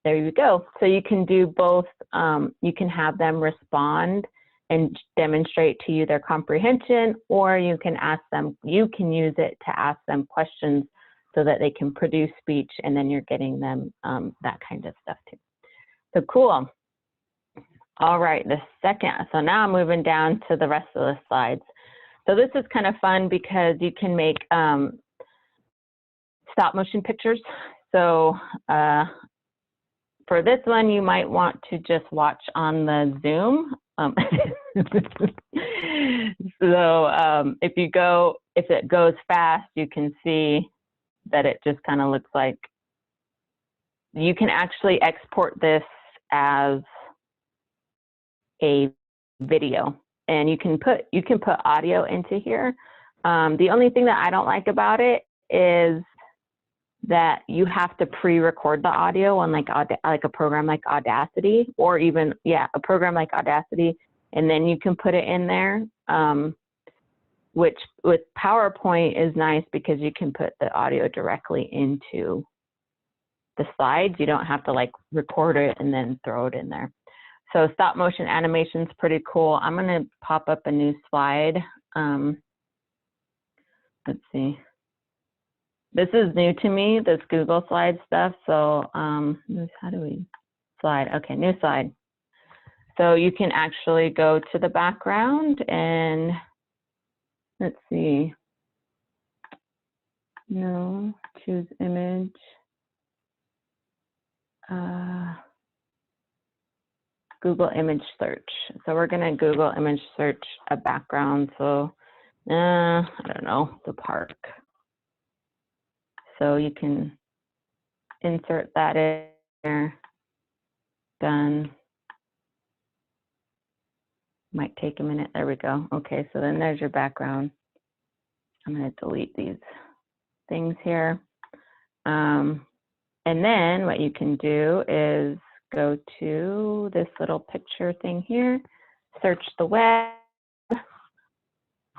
there you go. So you can do both. You can have them respond and demonstrate to you their comprehension, or you can use it to ask them questions so that they can produce speech, and then you're getting them that kind of stuff too. So cool. All right, so now I'm moving down to the rest of the slides. So this is kind of fun because you can make stop motion pictures. So for this one, you might want to just watch on the Zoom. So if it goes fast, you can see that it just kind of looks like, you can actually export this as a video, and you can put audio into here. The only thing that I don't like about it is that you have to pre-record the audio on like a program like Audacity, or even, yeah, a program like Audacity, and then you can put it in there, which with PowerPoint is nice because you can put the audio directly into the slides. You don't have to like record it and then throw it in there. So stop motion animation is pretty cool. I'm going to pop up a new slide. Let's see. This is new to me, this Google slide stuff. So how do we slide? Okay, new slide. So you can actually go to the background and let's see. No, choose image. Google image search. So we're going to Google image search a background. So I don't know, the park. So you can insert that in there. Done. Might take a minute. There we go. Okay, so then there's your background. I'm going to delete these things here. And then what you can do is go to this little picture thing here, search the web.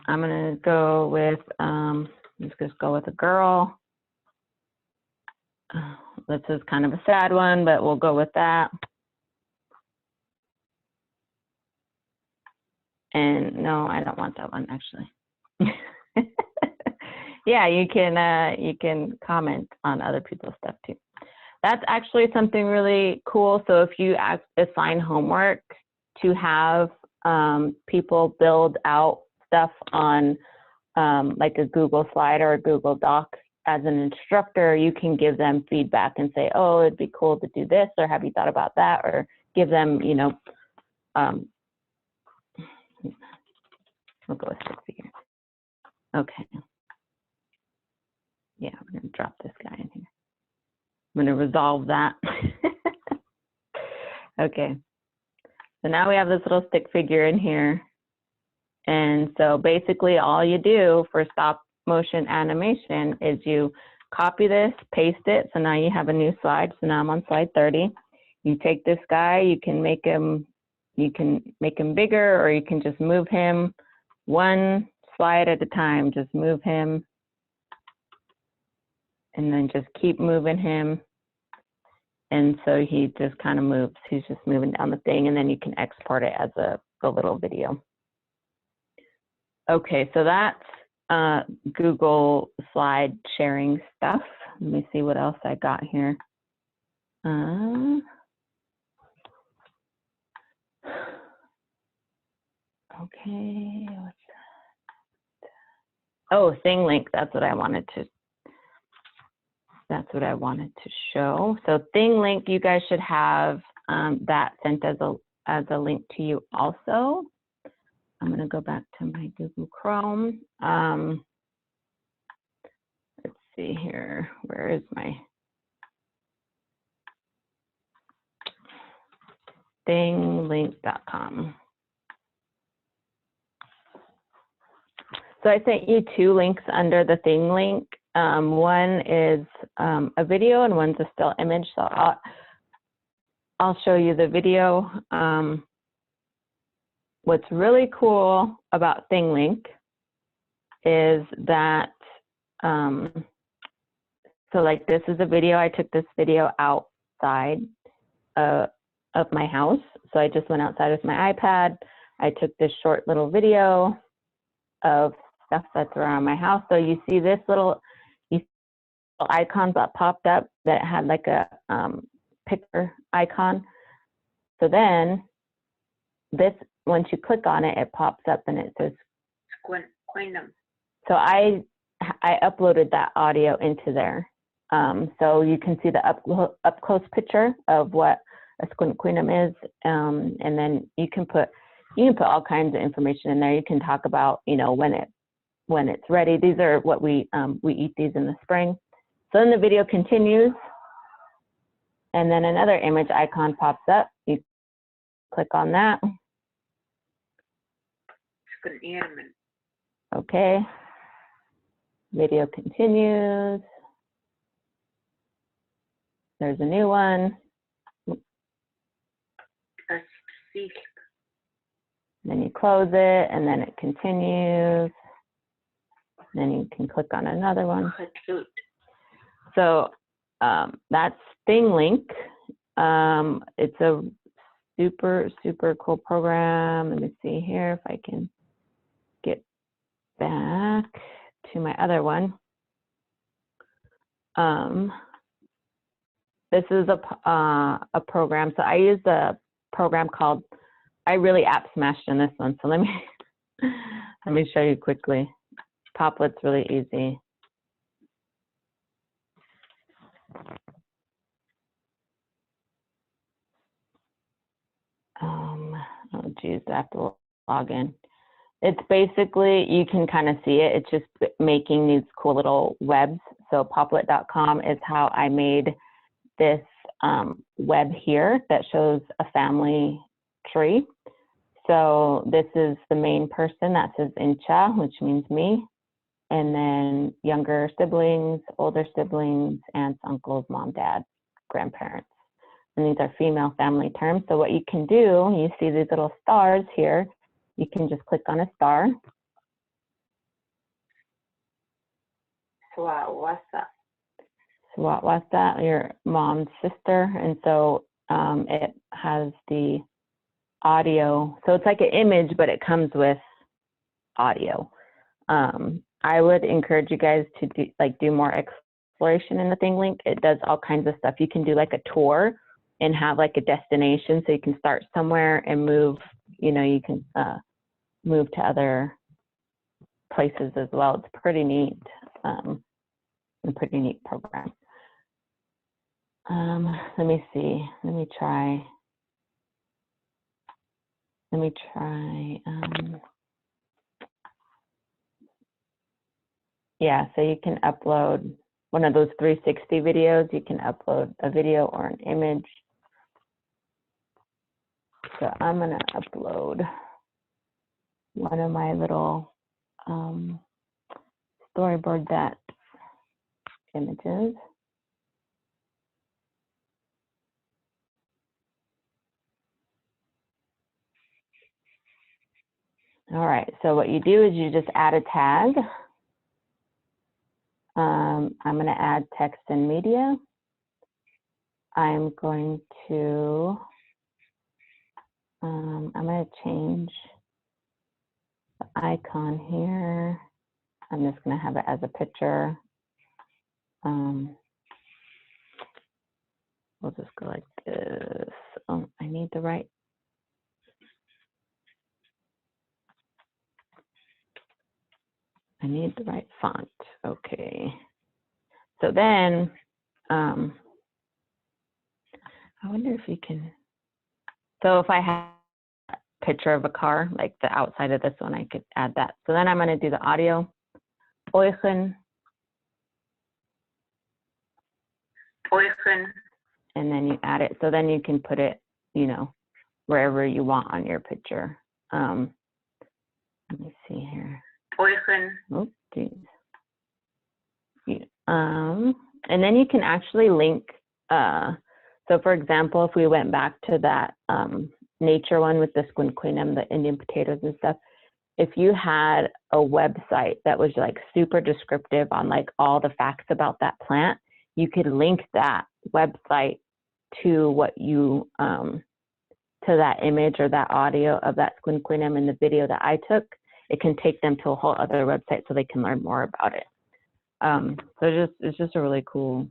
I'm going to go with, let's just go with a girl. This is kind of a sad one, but we'll go with that. And no, I don't want that one actually. Yeah, you can comment on other people's stuff too. That's actually something really cool. So if you assign homework to have people build out stuff on like a Google slide or a Google Doc, as an instructor, you can give them feedback and say, oh, it'd be cool to do this, or have you thought about that? Or give them, you know, we'll go with 6 figure. Okay. Yeah, we're gonna drop this guy in here. I'm gonna resolve that. Okay. So now we have this little stick figure in here. And so basically all you do for stop motion animation is you copy this, paste it. So now you have a new slide. So now I'm on slide 30. You take this guy, you can make him bigger, or you can just move him one slide at a time. Just move him and then just keep moving him. And so he just kind of moves. He's just moving down the thing, and then you can export it as a little video. Okay, so that's Google slide sharing stuff. Let me see what else I got here. Okay, what's that? Oh, ThingLink. That's what I wanted to. That's what I wanted to show. So ThingLink, you guys should have that sent as a link to you also. I'm going to go back to my Google Chrome. Let's see here. Where is my thinglink.com? So I sent you 2 links under the ThingLink. One is a video and one's a still image. So I'll show you the video. What's really cool about ThingLink is that, so like this is a video. I took this video outside of my house. So I just went outside with my iPad. I took this short little video of stuff that's around my house. So you see this little icon that popped up that had like a picture icon. So then this, once you click on it, it pops up and it says Queendom. So I uploaded that audio into there. So you can see the up close picture of what a Queendom is, and then you can put all kinds of information in there. You can talk about, you know, when it's ready. These are what we eat these in the spring. So then the video continues, and then another image icon pops up. You click on that. Okay. Video continues. there's a new one. See, Then you close it, and then it continues. Then you can click on another one. So that's ThingLink. It's a super, super cool program. Let me see here if I can get back to my other one. This is a program. So I use a program called, I really app smashed in this one. So let me show you quickly. Poplet's really easy. Oh geez, I have to log in. It's basically, you can kind of see it. It's just making these cool little webs. So poplet.com is how I made this web here that shows a family tree. So this is the main person that says Incha, which means me. And then younger siblings, older siblings, aunts, uncles, mom, dad, grandparents. And these are female family terms. So what you can do, you see these little stars here. You can just click on a star. Swawasa. Swawasa, your mom's sister. And so it has the audio. So it's like an image, but it comes with audio. I would encourage you guys to do more exploration in the ThingLink. It does all kinds of stuff. You can do like a tour and have like a destination, so you can start somewhere and move. You know, you can move to other places as well. It's pretty neat, and pretty neat program. Let me see. Let me try. Yeah, so you can upload one of those 360 videos. You can upload a video or an image. So I'm gonna upload one of my little storyboard that images. All right, so what you do is you just add a tag. I'm gonna add text and media. I'm going to, I'm gonna change the icon here. I'm just gonna have it as a picture. We'll just go like this. Oh, I need the right. I need the right font. Okay. So then, I wonder if you can. So if I have a picture of a car, like the outside of this one, I could add that. So then I'm going to do the audio. Oichen. And then you add it. So then you can put it, you know, wherever you want on your picture. Let me see here. Oh, geez. And then you can actually link. So for example, if we went back to that nature one with the squinquinum, the Indian potatoes and stuff, if you had a website that was like super descriptive on like all the facts about that plant, you could link that website to what you, to that image or that audio of that squinquinum in the video that I took. It can take them to a whole other website so they can learn more about it. So it's just a really cool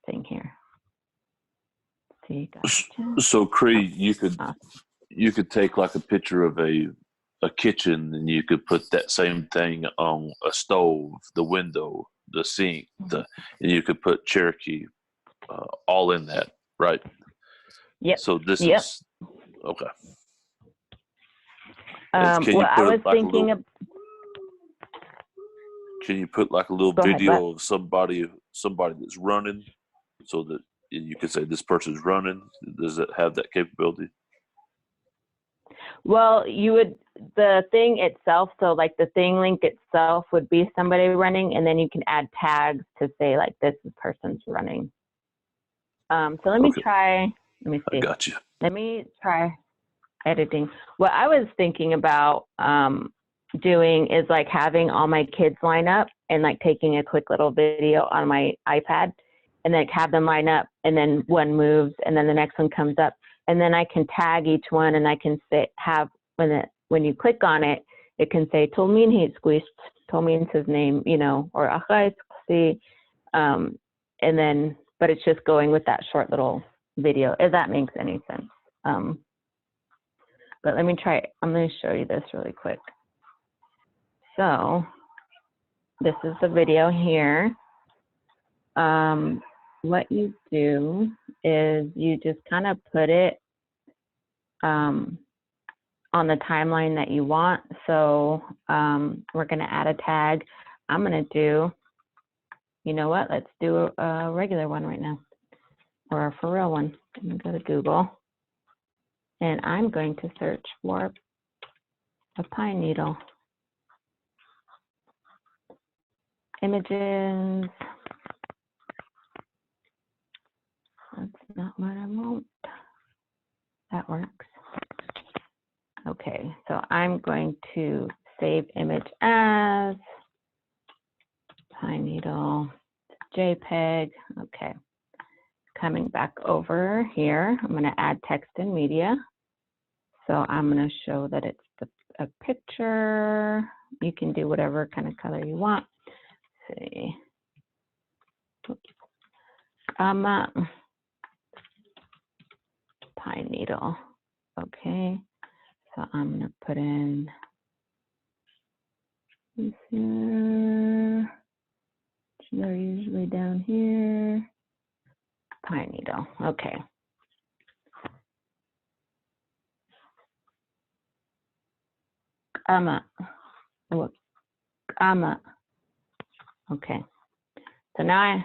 thing here. See, gotcha. So Cree, you could take like a picture of a kitchen, and you could put that same thing on a stove, the window, the sink, and you could put Cherokee all in that, right? Yep. So this is okay. Well, I was thinking of. Can you put like a little video of somebody that's running, so that you could say this person's running? Does it have that capability? Well, you would, the thing itself, so like the thing link itself would be somebody running, and then you can add tags to say like this person's running. So let me Okay. try, let me I see. got you. Let me try editing. What I was thinking about doing is like having all my kids line up and like taking a quick little video on my iPad and like have them line up, and then one moves and then the next one comes up, and then I can tag each one, and I can say, have, when you click on it, it can say Tolmin he squeezed, Tolmin's his name, you know, or Achai Squeezed, and then, but it's just going with that short little video, if that makes any sense. But let me try it. I'm going to show you this really quick. So this is the video here. What you do is you just kind of put it on the timeline that you want. So we're going to add a tag. I'm going to do, you know what, let's do a regular one right now, or a for real one. I'm going to go to Google, and I'm going to search for a pine needle. Images. That's not what I want. That works. Okay, so I'm going to save image as pine needle JPEG. Okay, coming back over here, I'm going to add text and media. So I'm going to show that it's a picture. You can do whatever kind of color you want. Let's see. Pine needle. Okay, so I'm going to put in this here. They're usually down here. Pine needle. Okay. Okay. So now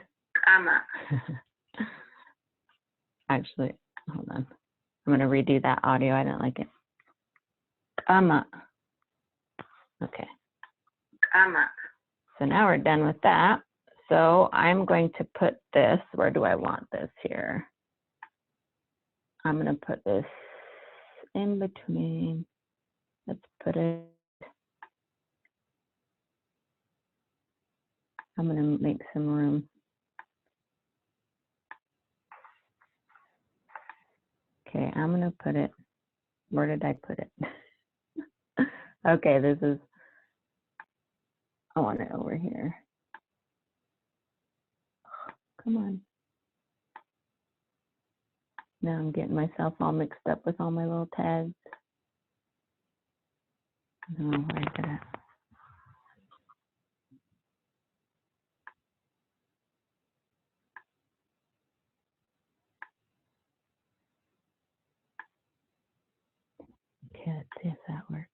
actually, hold on. I'm going to redo that audio. I didn't like it. Okay. So now we're done with that. So I'm going to put this, where do I want this here? I'm going to put this in between. Let's put it, I'm going to make some room. Okay, I'm going to put it, where did I put it? Okay, this is, I want it over here. Come on. Now I'm getting myself all mixed up with all my little tags. No, where is it at? Okay, let's see if that works.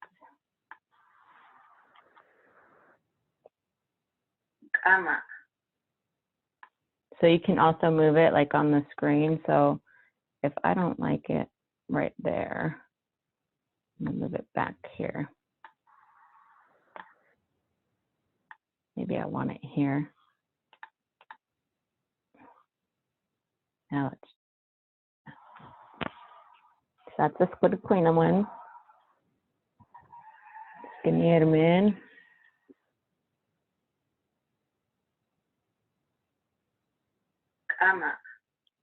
So you can also move it like on the screen. So if I don't like it right there, I'm gonna move it back here. Maybe I want it here. Now let's, so that's the split queen one. Skinny.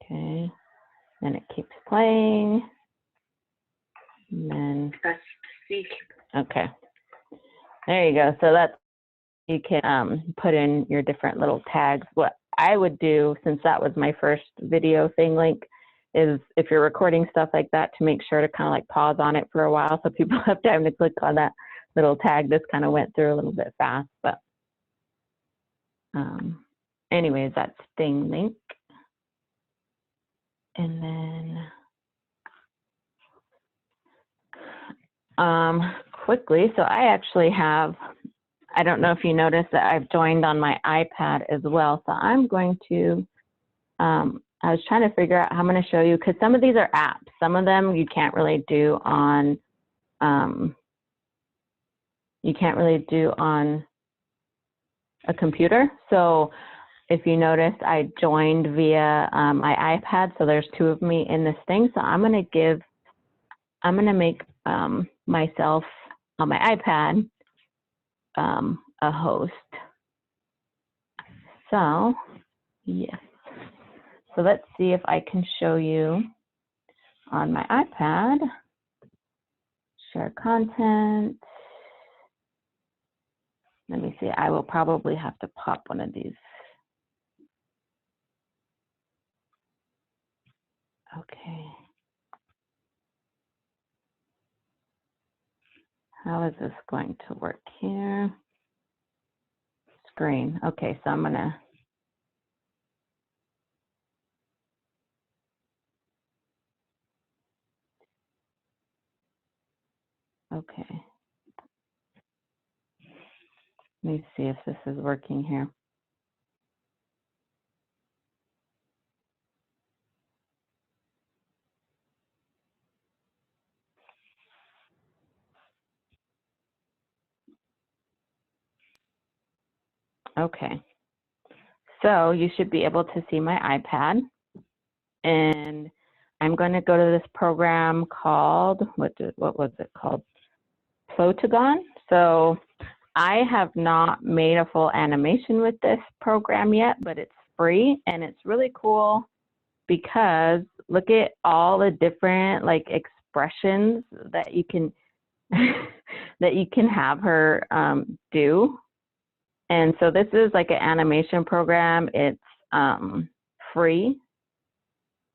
Okay, then it keeps playing. And then, okay, there you go. So that's, you can put in your different little tags. What I would do, since that was my first video thing link, is if you're recording stuff like that, to make sure to kind of like pause on it for a while so people have time to click on that little tag. This kind of went through a little bit fast, but anyways, that's thing link. And then quickly, so I actually have, I don't know if you noticed that I've joined on my iPad as well. So I'm going to, I was trying to figure out how I'm going to show you, because some of these are apps. Some of them you can't really do on you can't really do on a computer. So if you notice, I joined via my iPad, so there's 2 of me in this thing. So I'm gonna make myself on my iPad a host. So yes, so let's see if I can show you on my iPad. Share content. Let me see, I will probably have to pop one of these. Okay. How is this going to work here? Screen. Okay, so I'm gonna. Okay. Let me see if this is working here. Okay. So you should be able to see my iPad. And I'm going to go to this program called, what was it called? Plotagon. So I have not made a full animation with this program yet, but it's free and it's really cool because look at all the different like expressions that you can that you can have her do. And so this is like an animation program. It's free.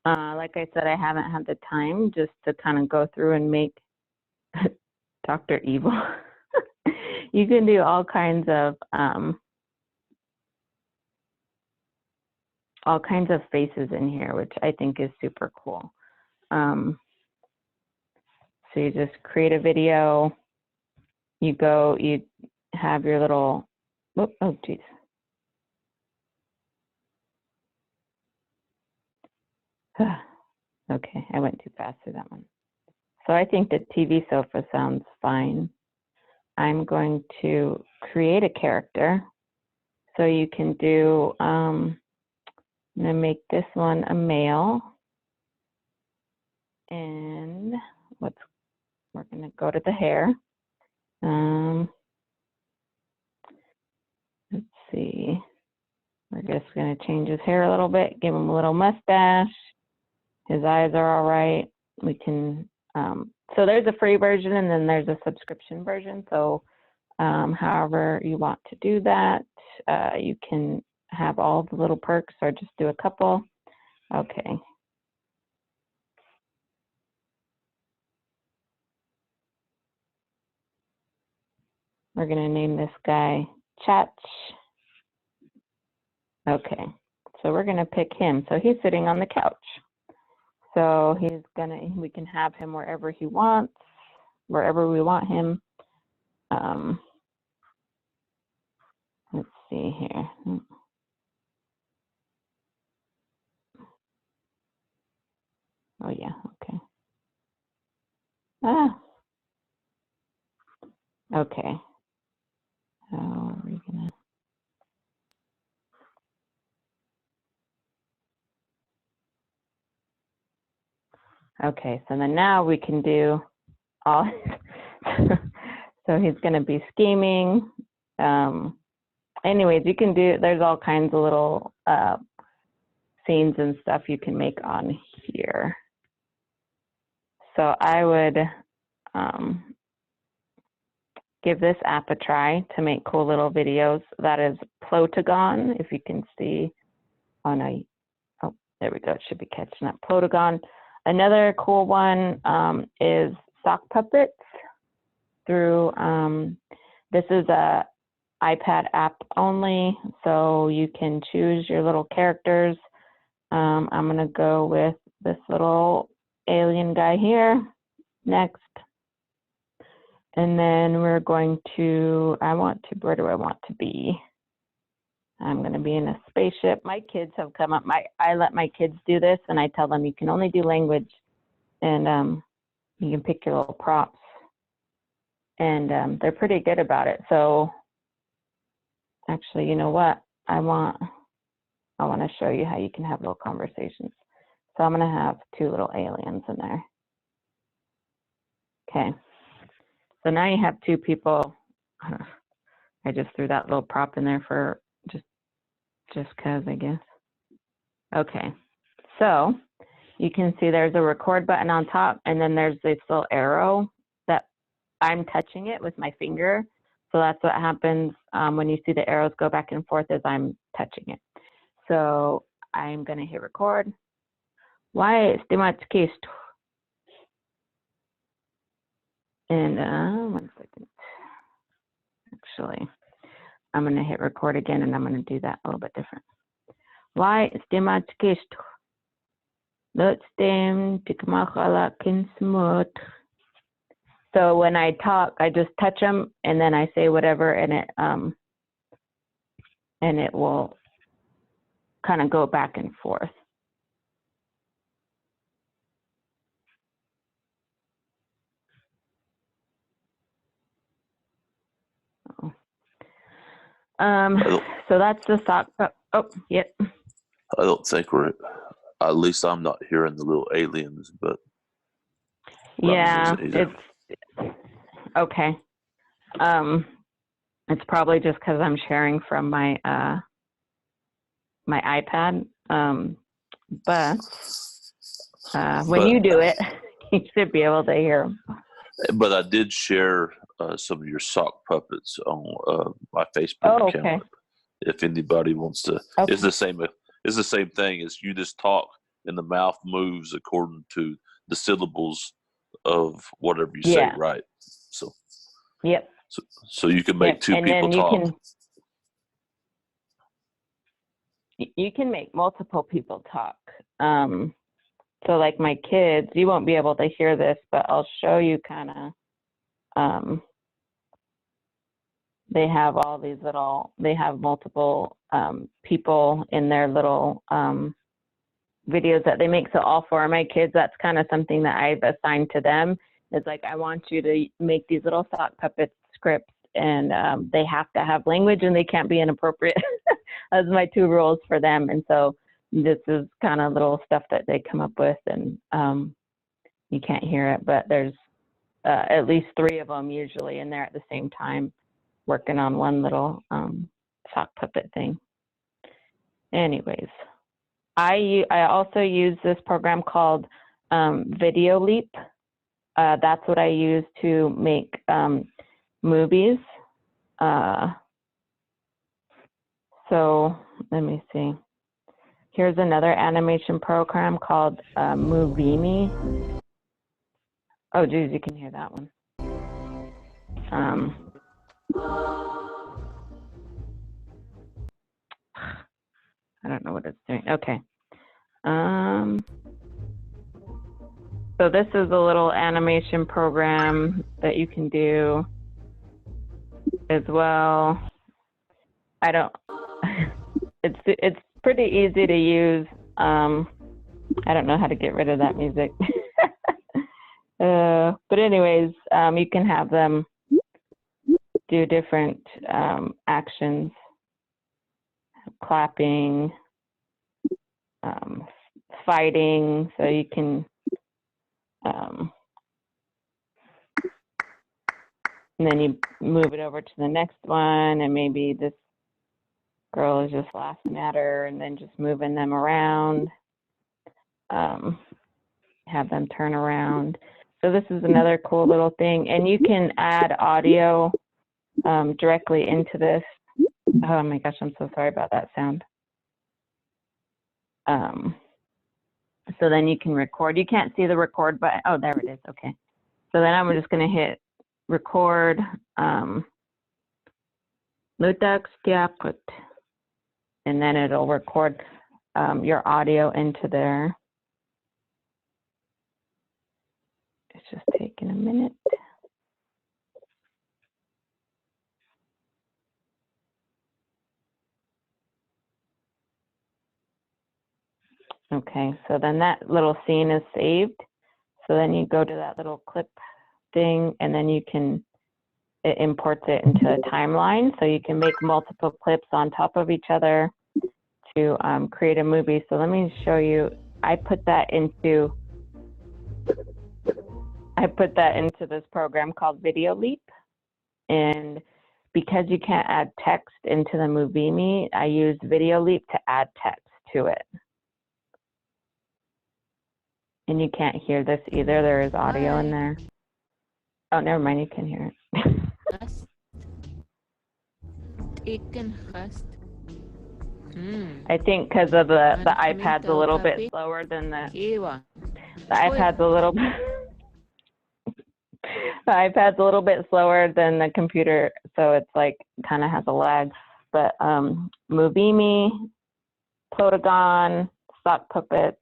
Like I said, I haven't had the time just to kind of go through and make Dr. Evil. You can do all kinds of faces in here, which I think is super cool. So you just create a video, you have your little, oh geez. Okay, I went too fast through that one. So I think the TV sofa sounds fine. I'm going to create a character. So you can do, I'm gonna make this one a male. And we're gonna go to the hair. Let's see, we're just gonna change his hair a little bit, give him a little mustache. His eyes are all right. We can, so there's a free version and then there's a subscription version. So however you want to do that, you can have all the little perks or just do a couple. Okay. We're gonna name this guy Chatch. Okay, so we're gonna pick him. So he's sitting on the couch. So we can have him wherever he wants, wherever we want him. Let's see here. Oh yeah, okay. Okay. So we're gonna. Okay, so then now we can do all. So he's gonna be scheming. Anyways, you can do. There's all kinds of little scenes and stuff you can make on here. So I would give this app a try to make cool little videos. That is Plotagon, if you can see. Oh no, oh, there we go, it should be catching up. Plotagon. Another cool one is Sock Puppets through, this is a iPad app only, so you can choose your little characters. I'm gonna go with this little alien guy here, next. And then we're going to, where do I want to be? I'm gonna be in a spaceship. My kids have come up, I let my kids do this and I tell them you can only do language and you can pick your little props. and they're pretty good about it. So actually, you know what? I want to show you how you can have little conversations. So I'm going to have two little aliens in there. Okay. So now you have two people. I just threw that little prop in there for just because, I guess. Okay. So you can see there's a record button on top, and then there's this little arrow that I'm touching it with my finger. So that's what happens when you see the arrows go back and forth as I'm touching it. So I'm going to hit record. Why is case? And 1 second. Actually, I'm going to hit record again, and I'm going to do that a little bit different. Why is case? So when I talk, I just touch them, and then I say whatever, and it will kind of go back and forth. So that's the sock. Oh, yep. I don't think we're, at least I'm not hearing the little aliens, but Yeah, he's there. it's okay. It's probably just because I'm sharing from my my iPad. But when you do it, you should be able to hear them. But I did share some of your sock puppets on my Facebook account. Okay. If anybody wants to, Okay. it's the same. It's the same thing as you just talk, and the mouth moves according to the syllables of whatever you say, right? So. Yep. So you can make two and people then talk. You can make multiple people talk. So like my kids, you won't be able to hear this, but I'll show you kind of, they have all these little, they have multiple people in their little videos that they make. So all four of my kids, that's kind of something that I've assigned to them. It's like, I want you to make these little sock puppet scripts, and they have to have language and they can't be inappropriate. That's my 2 rules for them. And so this is kind of little stuff that they come up with, and you can't hear it, but there's at least 3 of them usually in there at the same time working on one little sock puppet thing. Anyways, I also use this program called Video Leap. That's what I use to make movies. So let me see. Here's another animation program called Movimi. Oh, geez, you can hear that one. I don't know what it's doing. Okay. So this is a little animation program that you can do as well. I don't, it's pretty easy to use. I don't know how to get rid of that music. But anyways, you can have them do different actions, clapping, fighting, so you can, and then you move it over to the next one, and maybe this girl is just laughing at her, and then just moving them around, have them turn around. So this is another cool little thing, and you can add audio directly into this. Oh my gosh, I'm so sorry about that sound. So then you can record. You can't see the record button. Oh, there it is. Okay. So then I'm just going to hit record. And then it'll record your audio into there. It's just taking a minute. Okay, so then that little scene is saved. So then you go to that little clip thing, and then you can it imports it into a timeline, so you can make multiple clips on top of each other to create a movie. So let me show you. I put that into this program called Video Leap, and because you can't add text into the Movimi, I used Video Leap to add text to it. And you can't hear this either. There is audio in there. Oh, never mind. You can hear it. Hast. Taken hast. I think because of the And iPad's a little bit copy. slower than the Ewa. iPad's a little bit the iPad's a little bit slower than the computer, so it's like kind of has a lag. But Movimi, Plotagon, Stock Puppets.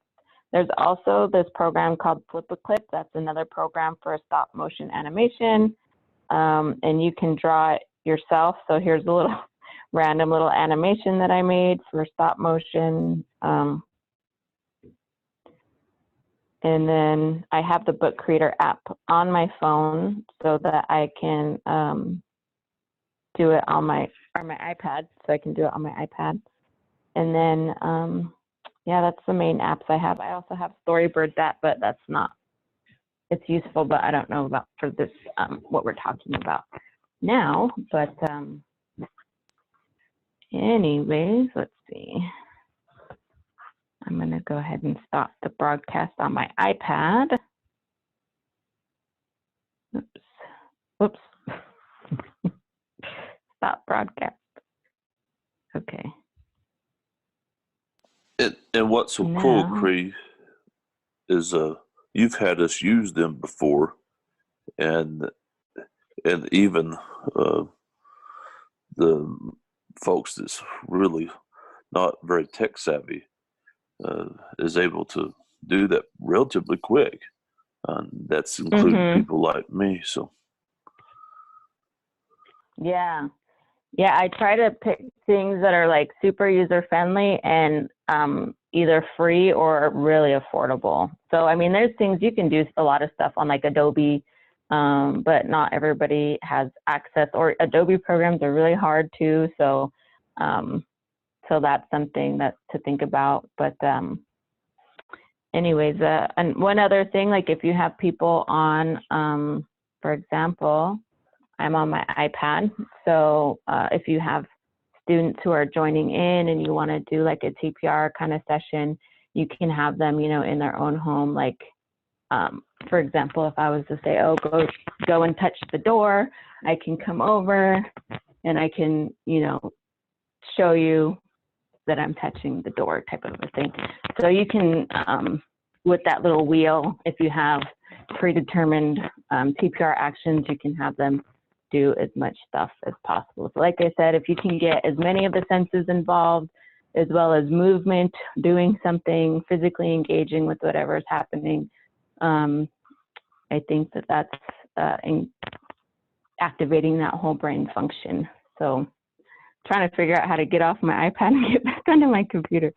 There's also this program called Flip-A-Clip. That's another program for stop motion animation, and you can draw it yourself. So here's a little random little animation that I made for stop motion. And then I have the Book Creator app on my phone so that I can do it on my iPad. So I can do it on my iPad. And then, yeah, that's the main apps I have. I also have Storybird's app, but that's not, it's useful, but I don't know about for this, what we're talking about now. But anyways, let's see. I'm going to go ahead and stop the broadcast on my iPad. Oops. Whoops. Stop broadcast. Okay. And what's so cool, Cree, is you've had us use them before, and even the folks that's really not very tech savvy is able to do that relatively quick. That's including people like me. So yeah, I try to pick things that are like super user friendly and either free or really affordable. So I mean, there's things you can do a lot of stuff on like Adobe, but not everybody has access, or Adobe programs are really hard too. So so that's something that to think about. But anyways, and one other thing, like if you have people on, for example, I'm on my iPad. So if you have students who are joining in and you want to do like a TPR kind of session, you can have them, you know, in their own home. Like, for example, if I was to say, oh, go and touch the door, I can come over and I can, you know, show you that I'm touching the door type of a thing. So you can, with that little wheel, if you have predetermined TPR actions, you can have them do as much stuff as possible. So like I said, if you can get as many of the senses involved, as well as movement, doing something, physically engaging with whatever is happening, I think that that's activating that whole brain function. So trying to figure out how to get off my iPad and get back onto my computer.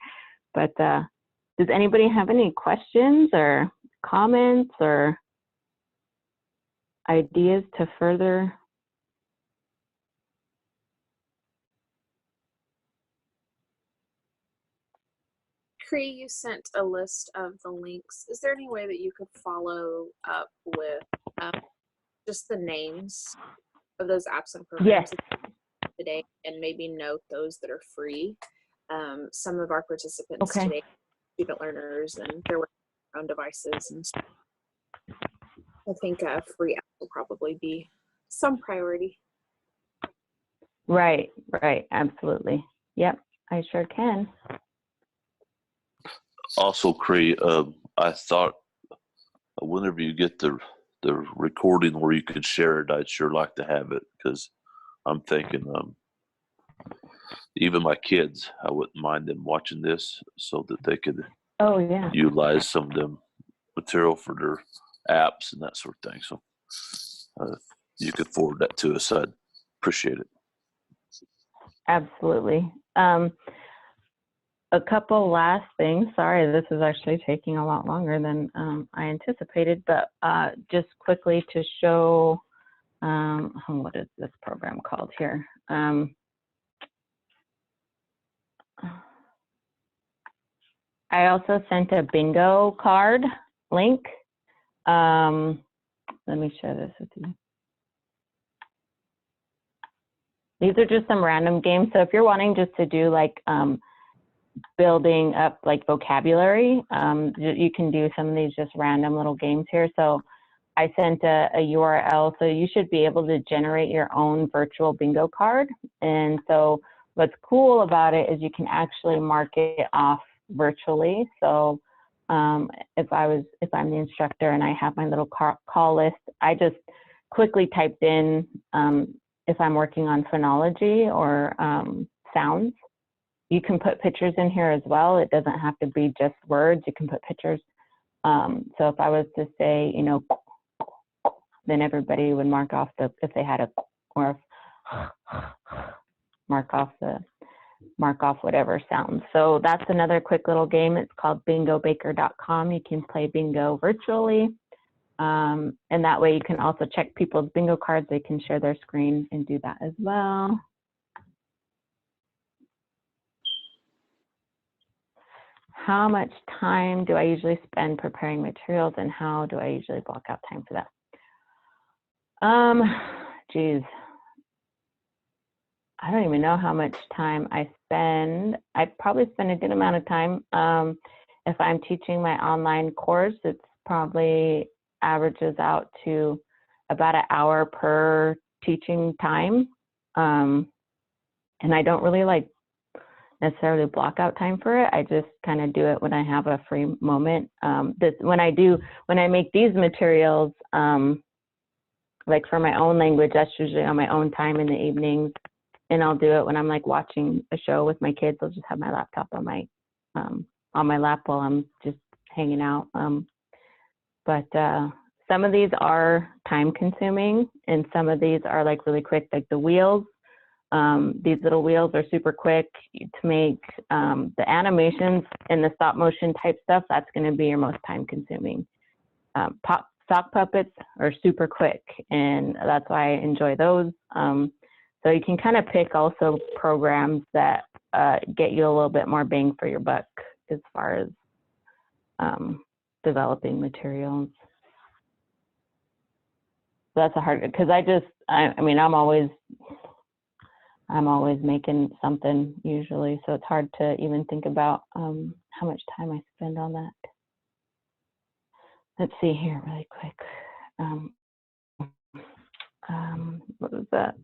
But does anybody have any questions or comments or ideas to further? Cree, you sent a list of the links. Is there any way that you could follow up with just the names of those apps and programs today, and maybe note those that are free? Some of our participants today, student learners, and their own devices, and so I think a free app will probably be some priority. Right, absolutely. Yep, I sure can. also, Cree, I thought whenever you get the recording where you could share it, I'd sure like to have it, because I'm thinking even my kids, I wouldn't mind them watching this so that they could utilize some of them material for their apps and that sort of thing. So you could forward that to us. I'd appreciate it. Absolutely. A couple last things. Sorry, this is actually taking a lot longer than I anticipated, but just quickly to show What is this program called here? I also sent a bingo card link. Let me share this with you. These are just some random games. So if you're wanting just to do like building up like vocabulary, you can do some of these just random little games here. So I sent a URL, so you should be able to generate your own virtual bingo card. And so what's cool about it is you can actually mark it off virtually. So if I'm the instructor and I have my little call list, I just quickly typed in if I'm working on phonology or sounds. You can put pictures in here as well. It doesn't have to be just words. You can put pictures. So if I was to say, you know, then everybody would mark off if they had a, or mark off whatever sounds. So that's another quick little game. It's called bingobaker.com. You can play bingo virtually. And that way you can also check people's bingo cards. They can share their screen and do that as well. How much time do I usually spend preparing materials, and how do I usually block out time for that? Geez. I don't even know how much time I spend. I probably spend a good amount of time. If I'm teaching my online course, it's probably averages out to about an hour per teaching time. And I don't really like necessarily block out time for it. I just kind of do it when I have a free moment. When I make these materials, like for my own language, that's usually on my own time in the evenings. And I'll do it when I'm like watching a show with my kids. I'll just have my laptop on my lap while I'm just hanging out. But some of these are time consuming, and some of these are like really quick, like the wheels. These little wheels are super quick to make. The animations and the stop motion type stuff, that's going to be your most time consuming. Sock puppets are super quick, and that's why I enjoy those. So you can kind of pick also programs that get you a little bit more bang for your buck as far as developing materials. So that's a hard, because I mean, I'm always making something usually, so it's hard to even think about how much time I spend on that. Let's see here really quick. What was that?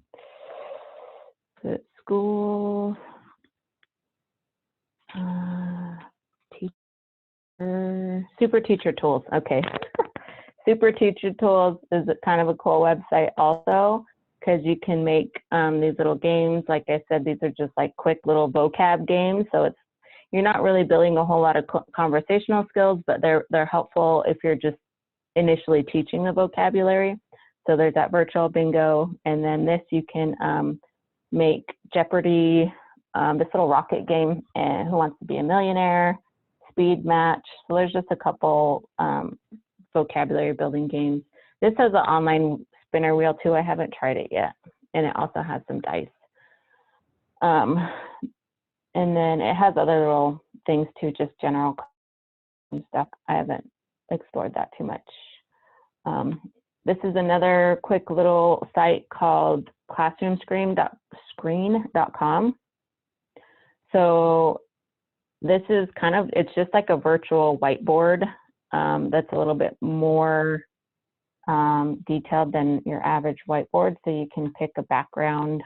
Is it school? Super Teacher Tools. Okay. Super Teacher Tools is kind of a cool website also, because you can make these little games. Like I said, these are just like quick little vocab games. So you're not really building a whole lot of conversational skills, but they're helpful if you're just initially teaching the vocabulary. So there's that virtual bingo, and then this you can make Jeopardy, this little rocket game, and Who Wants to Be a Millionaire, Speed Match. So there's just a couple vocabulary building games. This has an online spinner wheel too. I haven't tried it yet, and it also has some dice. And then it has other little things too, just general stuff. I haven't explored that too much. This is another quick little site called classroomscreen.com. So this is kind of, it's just like a virtual whiteboard that's a little bit more detailed than your average whiteboard. So you can pick a background.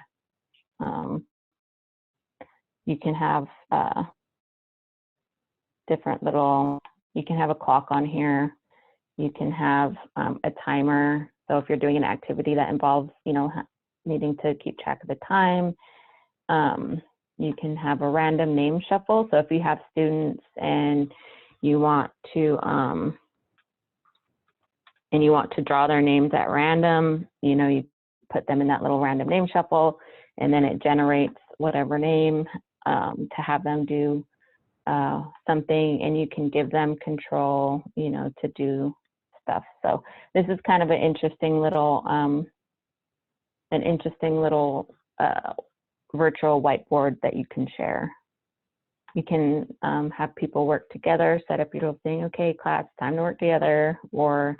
You can have different little, you can have a clock on here. You can have a timer. So if you're doing an activity that involves, you know, needing to keep track of the time, you can have a random name shuffle. So if you have students and you want to draw their names at random, you know, you put them in that little random name shuffle, and then it generates whatever name to have them do something, and you can give them control, you know, to do stuff. So this is kind of an interesting little an interesting little virtual whiteboard that you can share. You can have people work together, set up your little thing, okay, class, time to work together, or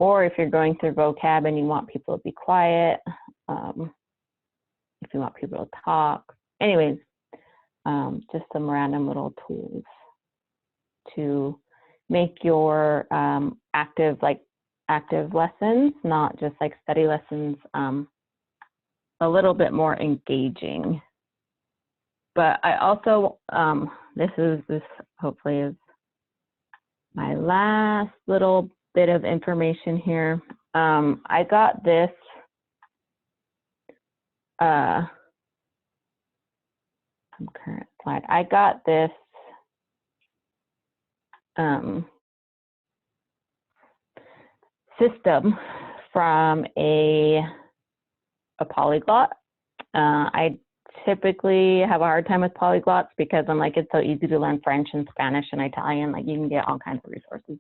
if you're going through vocab and you want people to be quiet, if you want people to talk. Anyways, just some random little tools to make your active lessons, not just like study lessons, a little bit more engaging. But I also, this hopefully is my last little bit of information here. I got this current slide. I got this system from a polyglot. I typically have a hard time with polyglots because I'm like, it's so easy to learn French and Spanish and Italian, like you can get all kinds of resources.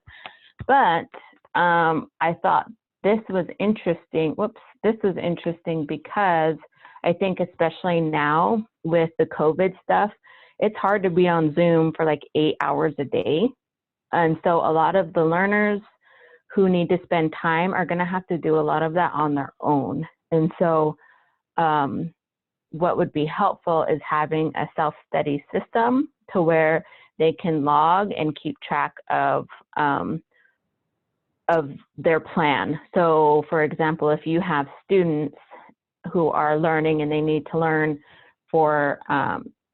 But I thought this was interesting. This was interesting because I think especially now with the COVID stuff, it's hard to be on Zoom for like 8 hours a day. And so a lot of the learners who need to spend time are gonna have to do a lot of that on their own. And so what would be helpful is having a self-study system to where they can log and keep track of their plan. So for example, if you have students who are learning and they need to learn for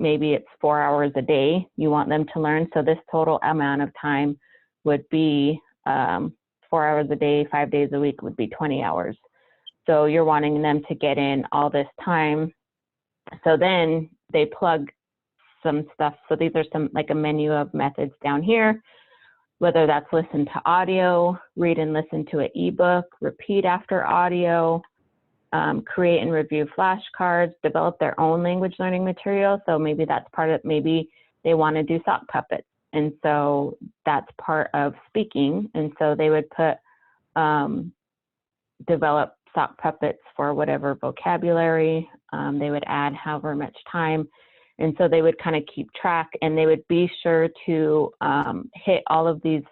maybe it's 4 hours a day, you want them to learn. So this total amount of time would be 4 hours a day, 5 days a week would be 20 hours. So you're wanting them to get in all this time. So then they plug some stuff. So these are some, like a menu of methods down here, whether that's listen to audio, read and listen to an ebook, repeat after audio, create and review flashcards, develop their own language learning material. So maybe that's part of, maybe they want to do sock puppets. And so that's part of speaking. And so they would put, develop sock puppets for whatever vocabulary. They would add however much time. And so they would kind of keep track, and they would be sure to hit all of these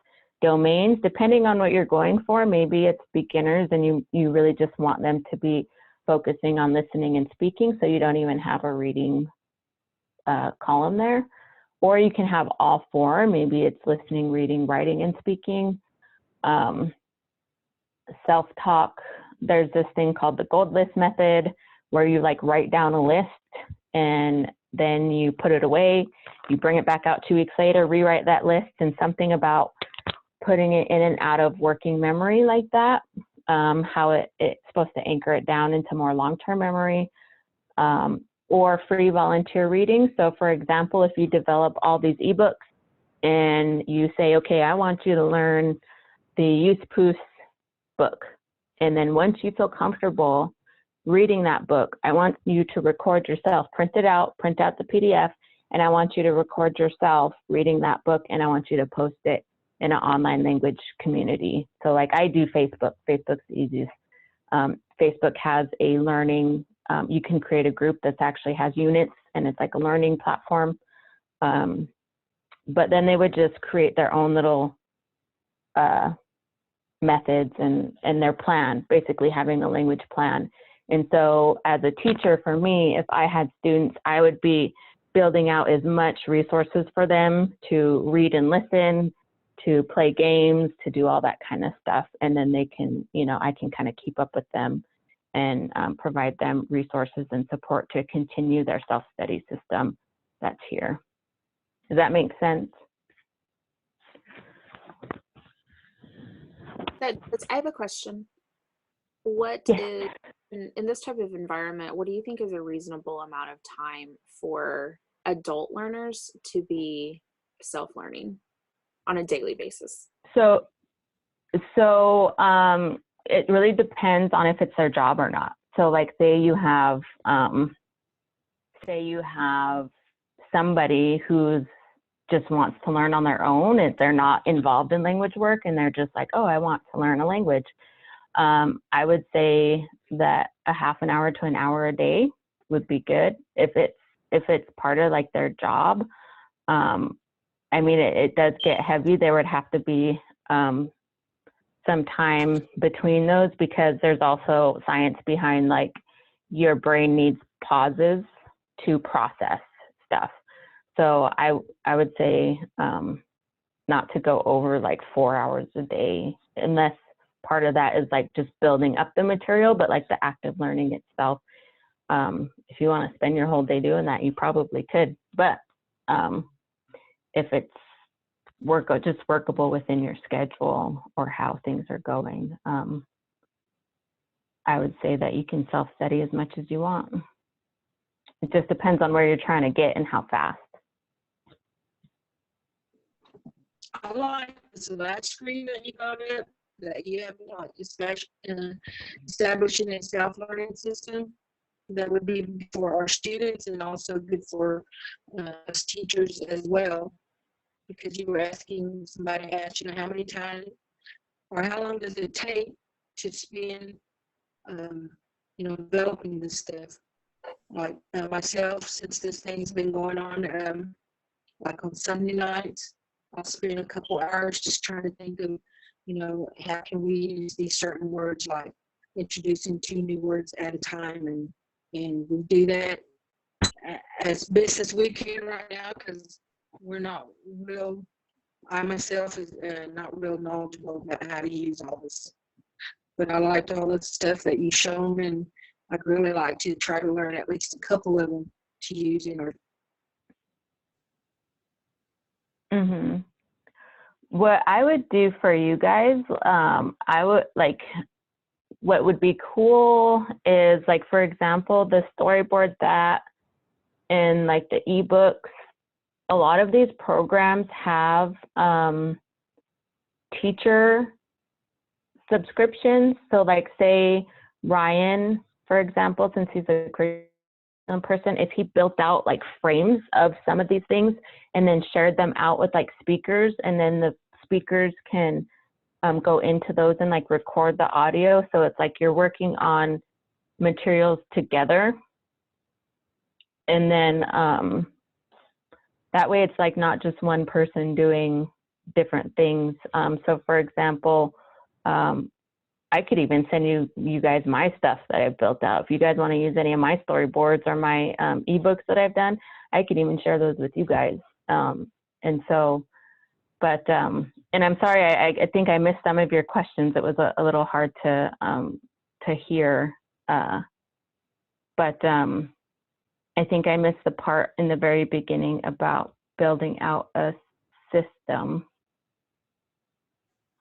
domains, depending on what you're going for. Maybe it's beginners and you really just want them to be focusing on listening and speaking, so you don't even have a reading column there. Or you can have all four. Maybe it's listening, reading, writing, and speaking. Self-talk, there's this thing called the gold list method, where you like write down a list and then you put it away, you bring it back out 2 weeks later, rewrite that list, and something about putting it in and out of working memory like that, how it's supposed to anchor it down into more long-term memory, or free volunteer reading. So for example, if you develop all these ebooks and you say, okay, I want you to learn the Youth Poos book. And then once you feel comfortable reading that book, I want you to record yourself, print out the PDF, and I want you to record yourself reading that book, and I want you to post it in an online language community. So like I do Facebook. Facebook's the easiest. Facebook has a learning, you can create a group that actually has units, and it's like a learning platform. But then they would just create their own little methods and their plan, basically having a language plan. And so as a teacher, for me, if I had students, I would be building out as much resources for them to read and listen, to play games, to do all that kind of stuff. And then they can, I can kind of keep up with them and provide them resources and support to continue their self-study system that's here. Does that make sense? I have a question. What is, in this type of environment, what do you think is a reasonable amount of time for adult learners to be self-learning on a daily basis? So it really depends on if it's their job or not. So like say you have somebody who's just wants to learn on their own, and they're not involved in language work, and they're just like, oh, I want to learn a language. I would say that a half an hour to an hour a day would be good. If it's part of like their job, I mean, it does get heavy. There would have to be some time between those, because there's also science behind like your brain needs pauses to process stuff. So I would say not to go over like 4 hours a day, unless part of that is like just building up the material, but like the active learning itself, if you want to spend your whole day doing that, you probably could. But if it's just workable within your schedule or how things are going, I would say that you can self-study as much as you want. It just depends on where you're trying to get and how fast. I like the select screen that you got up, that you have like establishing a self-learning system that would be for our students and also good for us teachers as well. Because you were asking, somebody asked, you know, how many times or how long does it take to spend, you know, developing this stuff. Like myself, since this thing's been going on, like on Sunday nights, I'll spend a couple hours just trying to think of, you know, how can we use these certain words, like introducing 2 new words at a time, and we do that as best as we can right now, because we're not real, I myself is not real knowledgeable about how to use all this. But I liked all the stuff that you shown, and I'd really like to try to learn at least a couple of them to use in our. Mm-hmm. What I would do for you guys, I would like, what would be cool is like, for example, the storyboard that in like the ebooks, a lot of these programs have teacher subscriptions. So like say Ryan, for example, since he's a curriculum person, if he built out like frames of some of these things and then shared them out with like speakers, and then the speakers can go into those and like record the audio. So it's like you're working on materials together. And then that way it's like not just one person doing different things. So for example, I could even send you guys my stuff that I've built out. If you guys want to use any of my storyboards or my ebooks that I've done, I could even share those with you guys. And so, but, and I'm sorry, I think I missed some of your questions. It was a little hard to hear, but I think I missed the part in the very beginning about building out a system.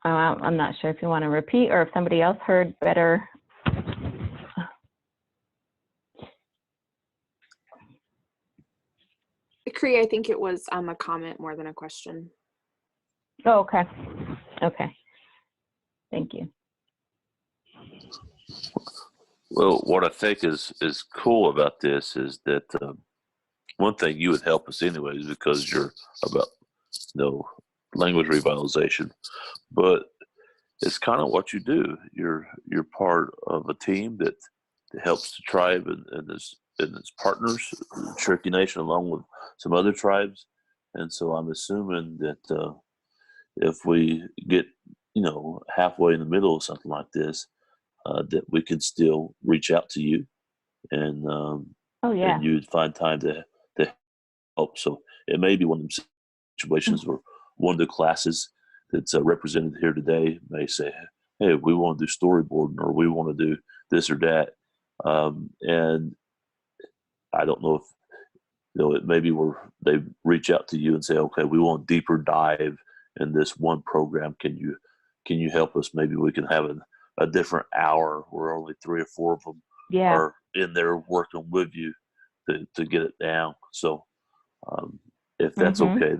I'm not sure if you want to repeat or if somebody else heard better. Cree, I think it was a comment more than a question. Oh, okay. Okay. Thank you. Well, what I think is cool about this is that one thing you would help us anyways, because you're about language revitalization, but it's kind of what you do. You're part of a team that helps the tribe and its partners, Cherokee Nation, along with some other tribes. And so I'm assuming that if we get halfway in the middle of something like this, that we can still reach out to you, and and you'd find time to help. So it may be one of them situations where one of the classes that's represented here today may say, hey, we want to do storyboarding, or we want to do this or that. And I don't know if, it may be where they reach out to you and say, okay, we want a deeper dive in this one program. Can you help us? Maybe we can have a different hour where only 3 or 4 of them are in there working with you to get it down. So if that's okay,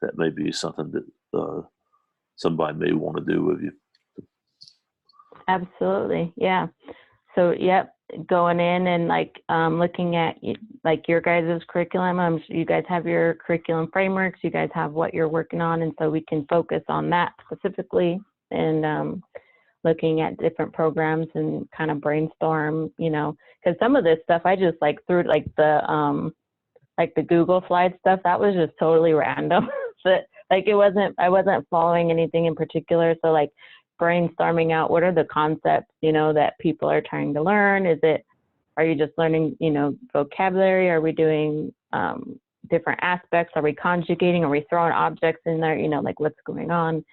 that may be something that somebody may want to do with you. Absolutely. Yeah. So, yep, going in and like looking at like your guys' curriculum. You guys have your curriculum frameworks, you guys have what you're working on, and so we can focus on that specifically and looking at different programs and kind of brainstorm, you know, because some of this stuff I just like threw like the Google slide stuff, that was just totally random. So, like I wasn't following anything in particular. So like brainstorming out what are the concepts, you know, that people are trying to learn. Are you just learning, you know, vocabulary? Are we doing different aspects? Are we conjugating? Are we throwing objects in there? You know, like what's going on?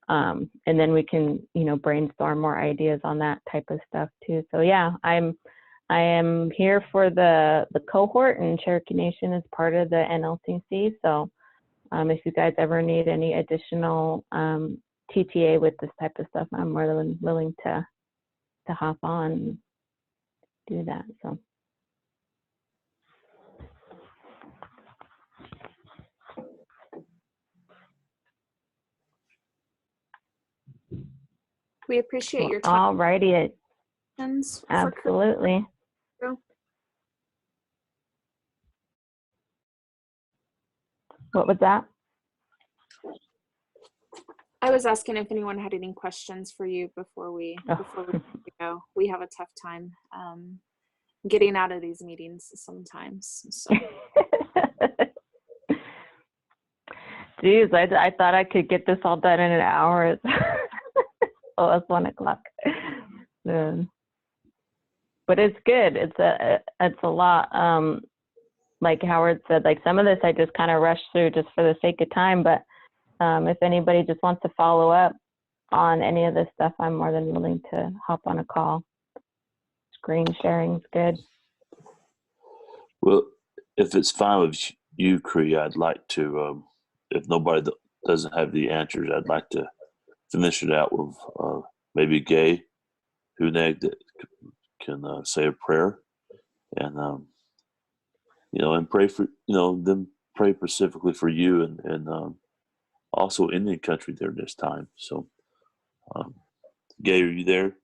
And then we can, you know, brainstorm more ideas on that type of stuff too. So yeah, I am here for the cohort, and Cherokee Nation is part of the NLCC. So if you guys ever need any additional TTA with this type of stuff, I'm more than willing to hop on and do that. So. We appreciate your time. All righty. For Absolutely. What was that? I was asking if anyone had any questions for you before we go. We have a tough time getting out of these meetings sometimes. So. Geez, I thought I could get this all done in an hour. Oh, it's 1 o'clock. But it's good. It's a lot. Like Howard said, like some of this I just kind of rushed through just for the sake of time. But if anybody just wants to follow up on any of this stuff, I'm more than willing to hop on a call. Screen sharing's good. Well, if it's fine with you, Cree, I'd like to, if nobody doesn't have the answers, I'd like to finish it out with maybe Gay Huneg that can say a prayer and, you know, and pray for, you know, them pray specifically for you and also Indian country during this time. So, Gay, are you there?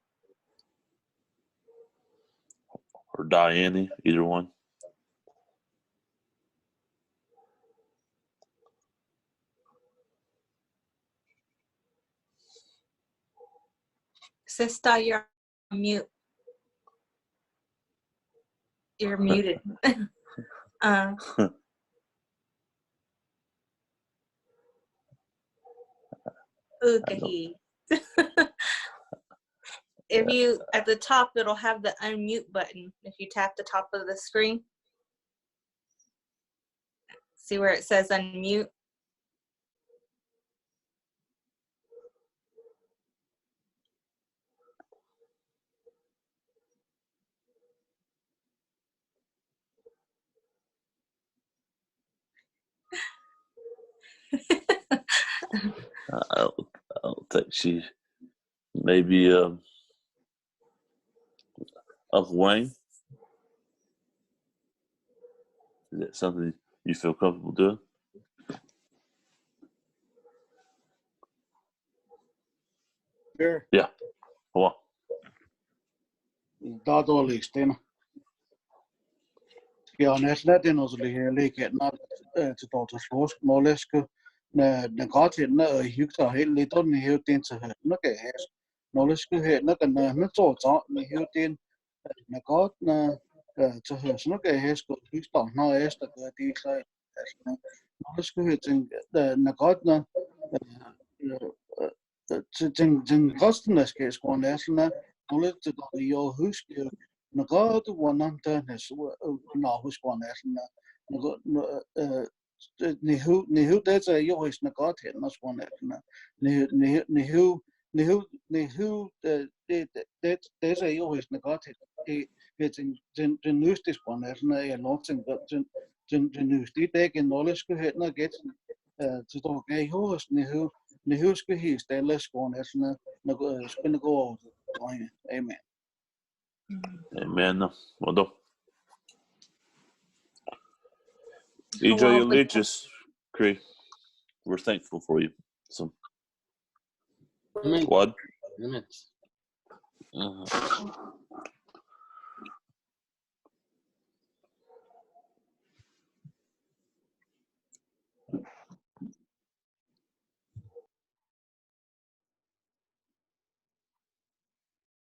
Or Diane, either one? Sister, you're mute. You're muted. Okay. If you, at the top, it'll have the unmute button. If you tap the top of the screen, see where it says unmute? I don't think she, maybe Uncle Wayne? Is that something you feel comfortable doing? Sure. Yeah. Come on. Dato listina. Ja, nästan on oli liikennä tuotus molesku ne kaatsin ne hyksa helli tonni hytin se no kehes. Molesku he no kan ne tsootsa ne hytin ne kaat ne se hes no kehes ko hyksta no esta kati sai. Molesku hytin ne kaat ne Jing customers case one national knowledge to your huski no god one antennas no who's one national ni who that's a yo is na god hit nas one national ni who there's a yo is na god hit it's in news this one national a lot in the news they take in knowledge to hit na get to talk a horse ni husker his det læskåren er sådan noget spændende gå over det. Amen. Amen. Well done. Enjoy your leeches, Cree. We're thankful for you. So, Amen. what? Amen.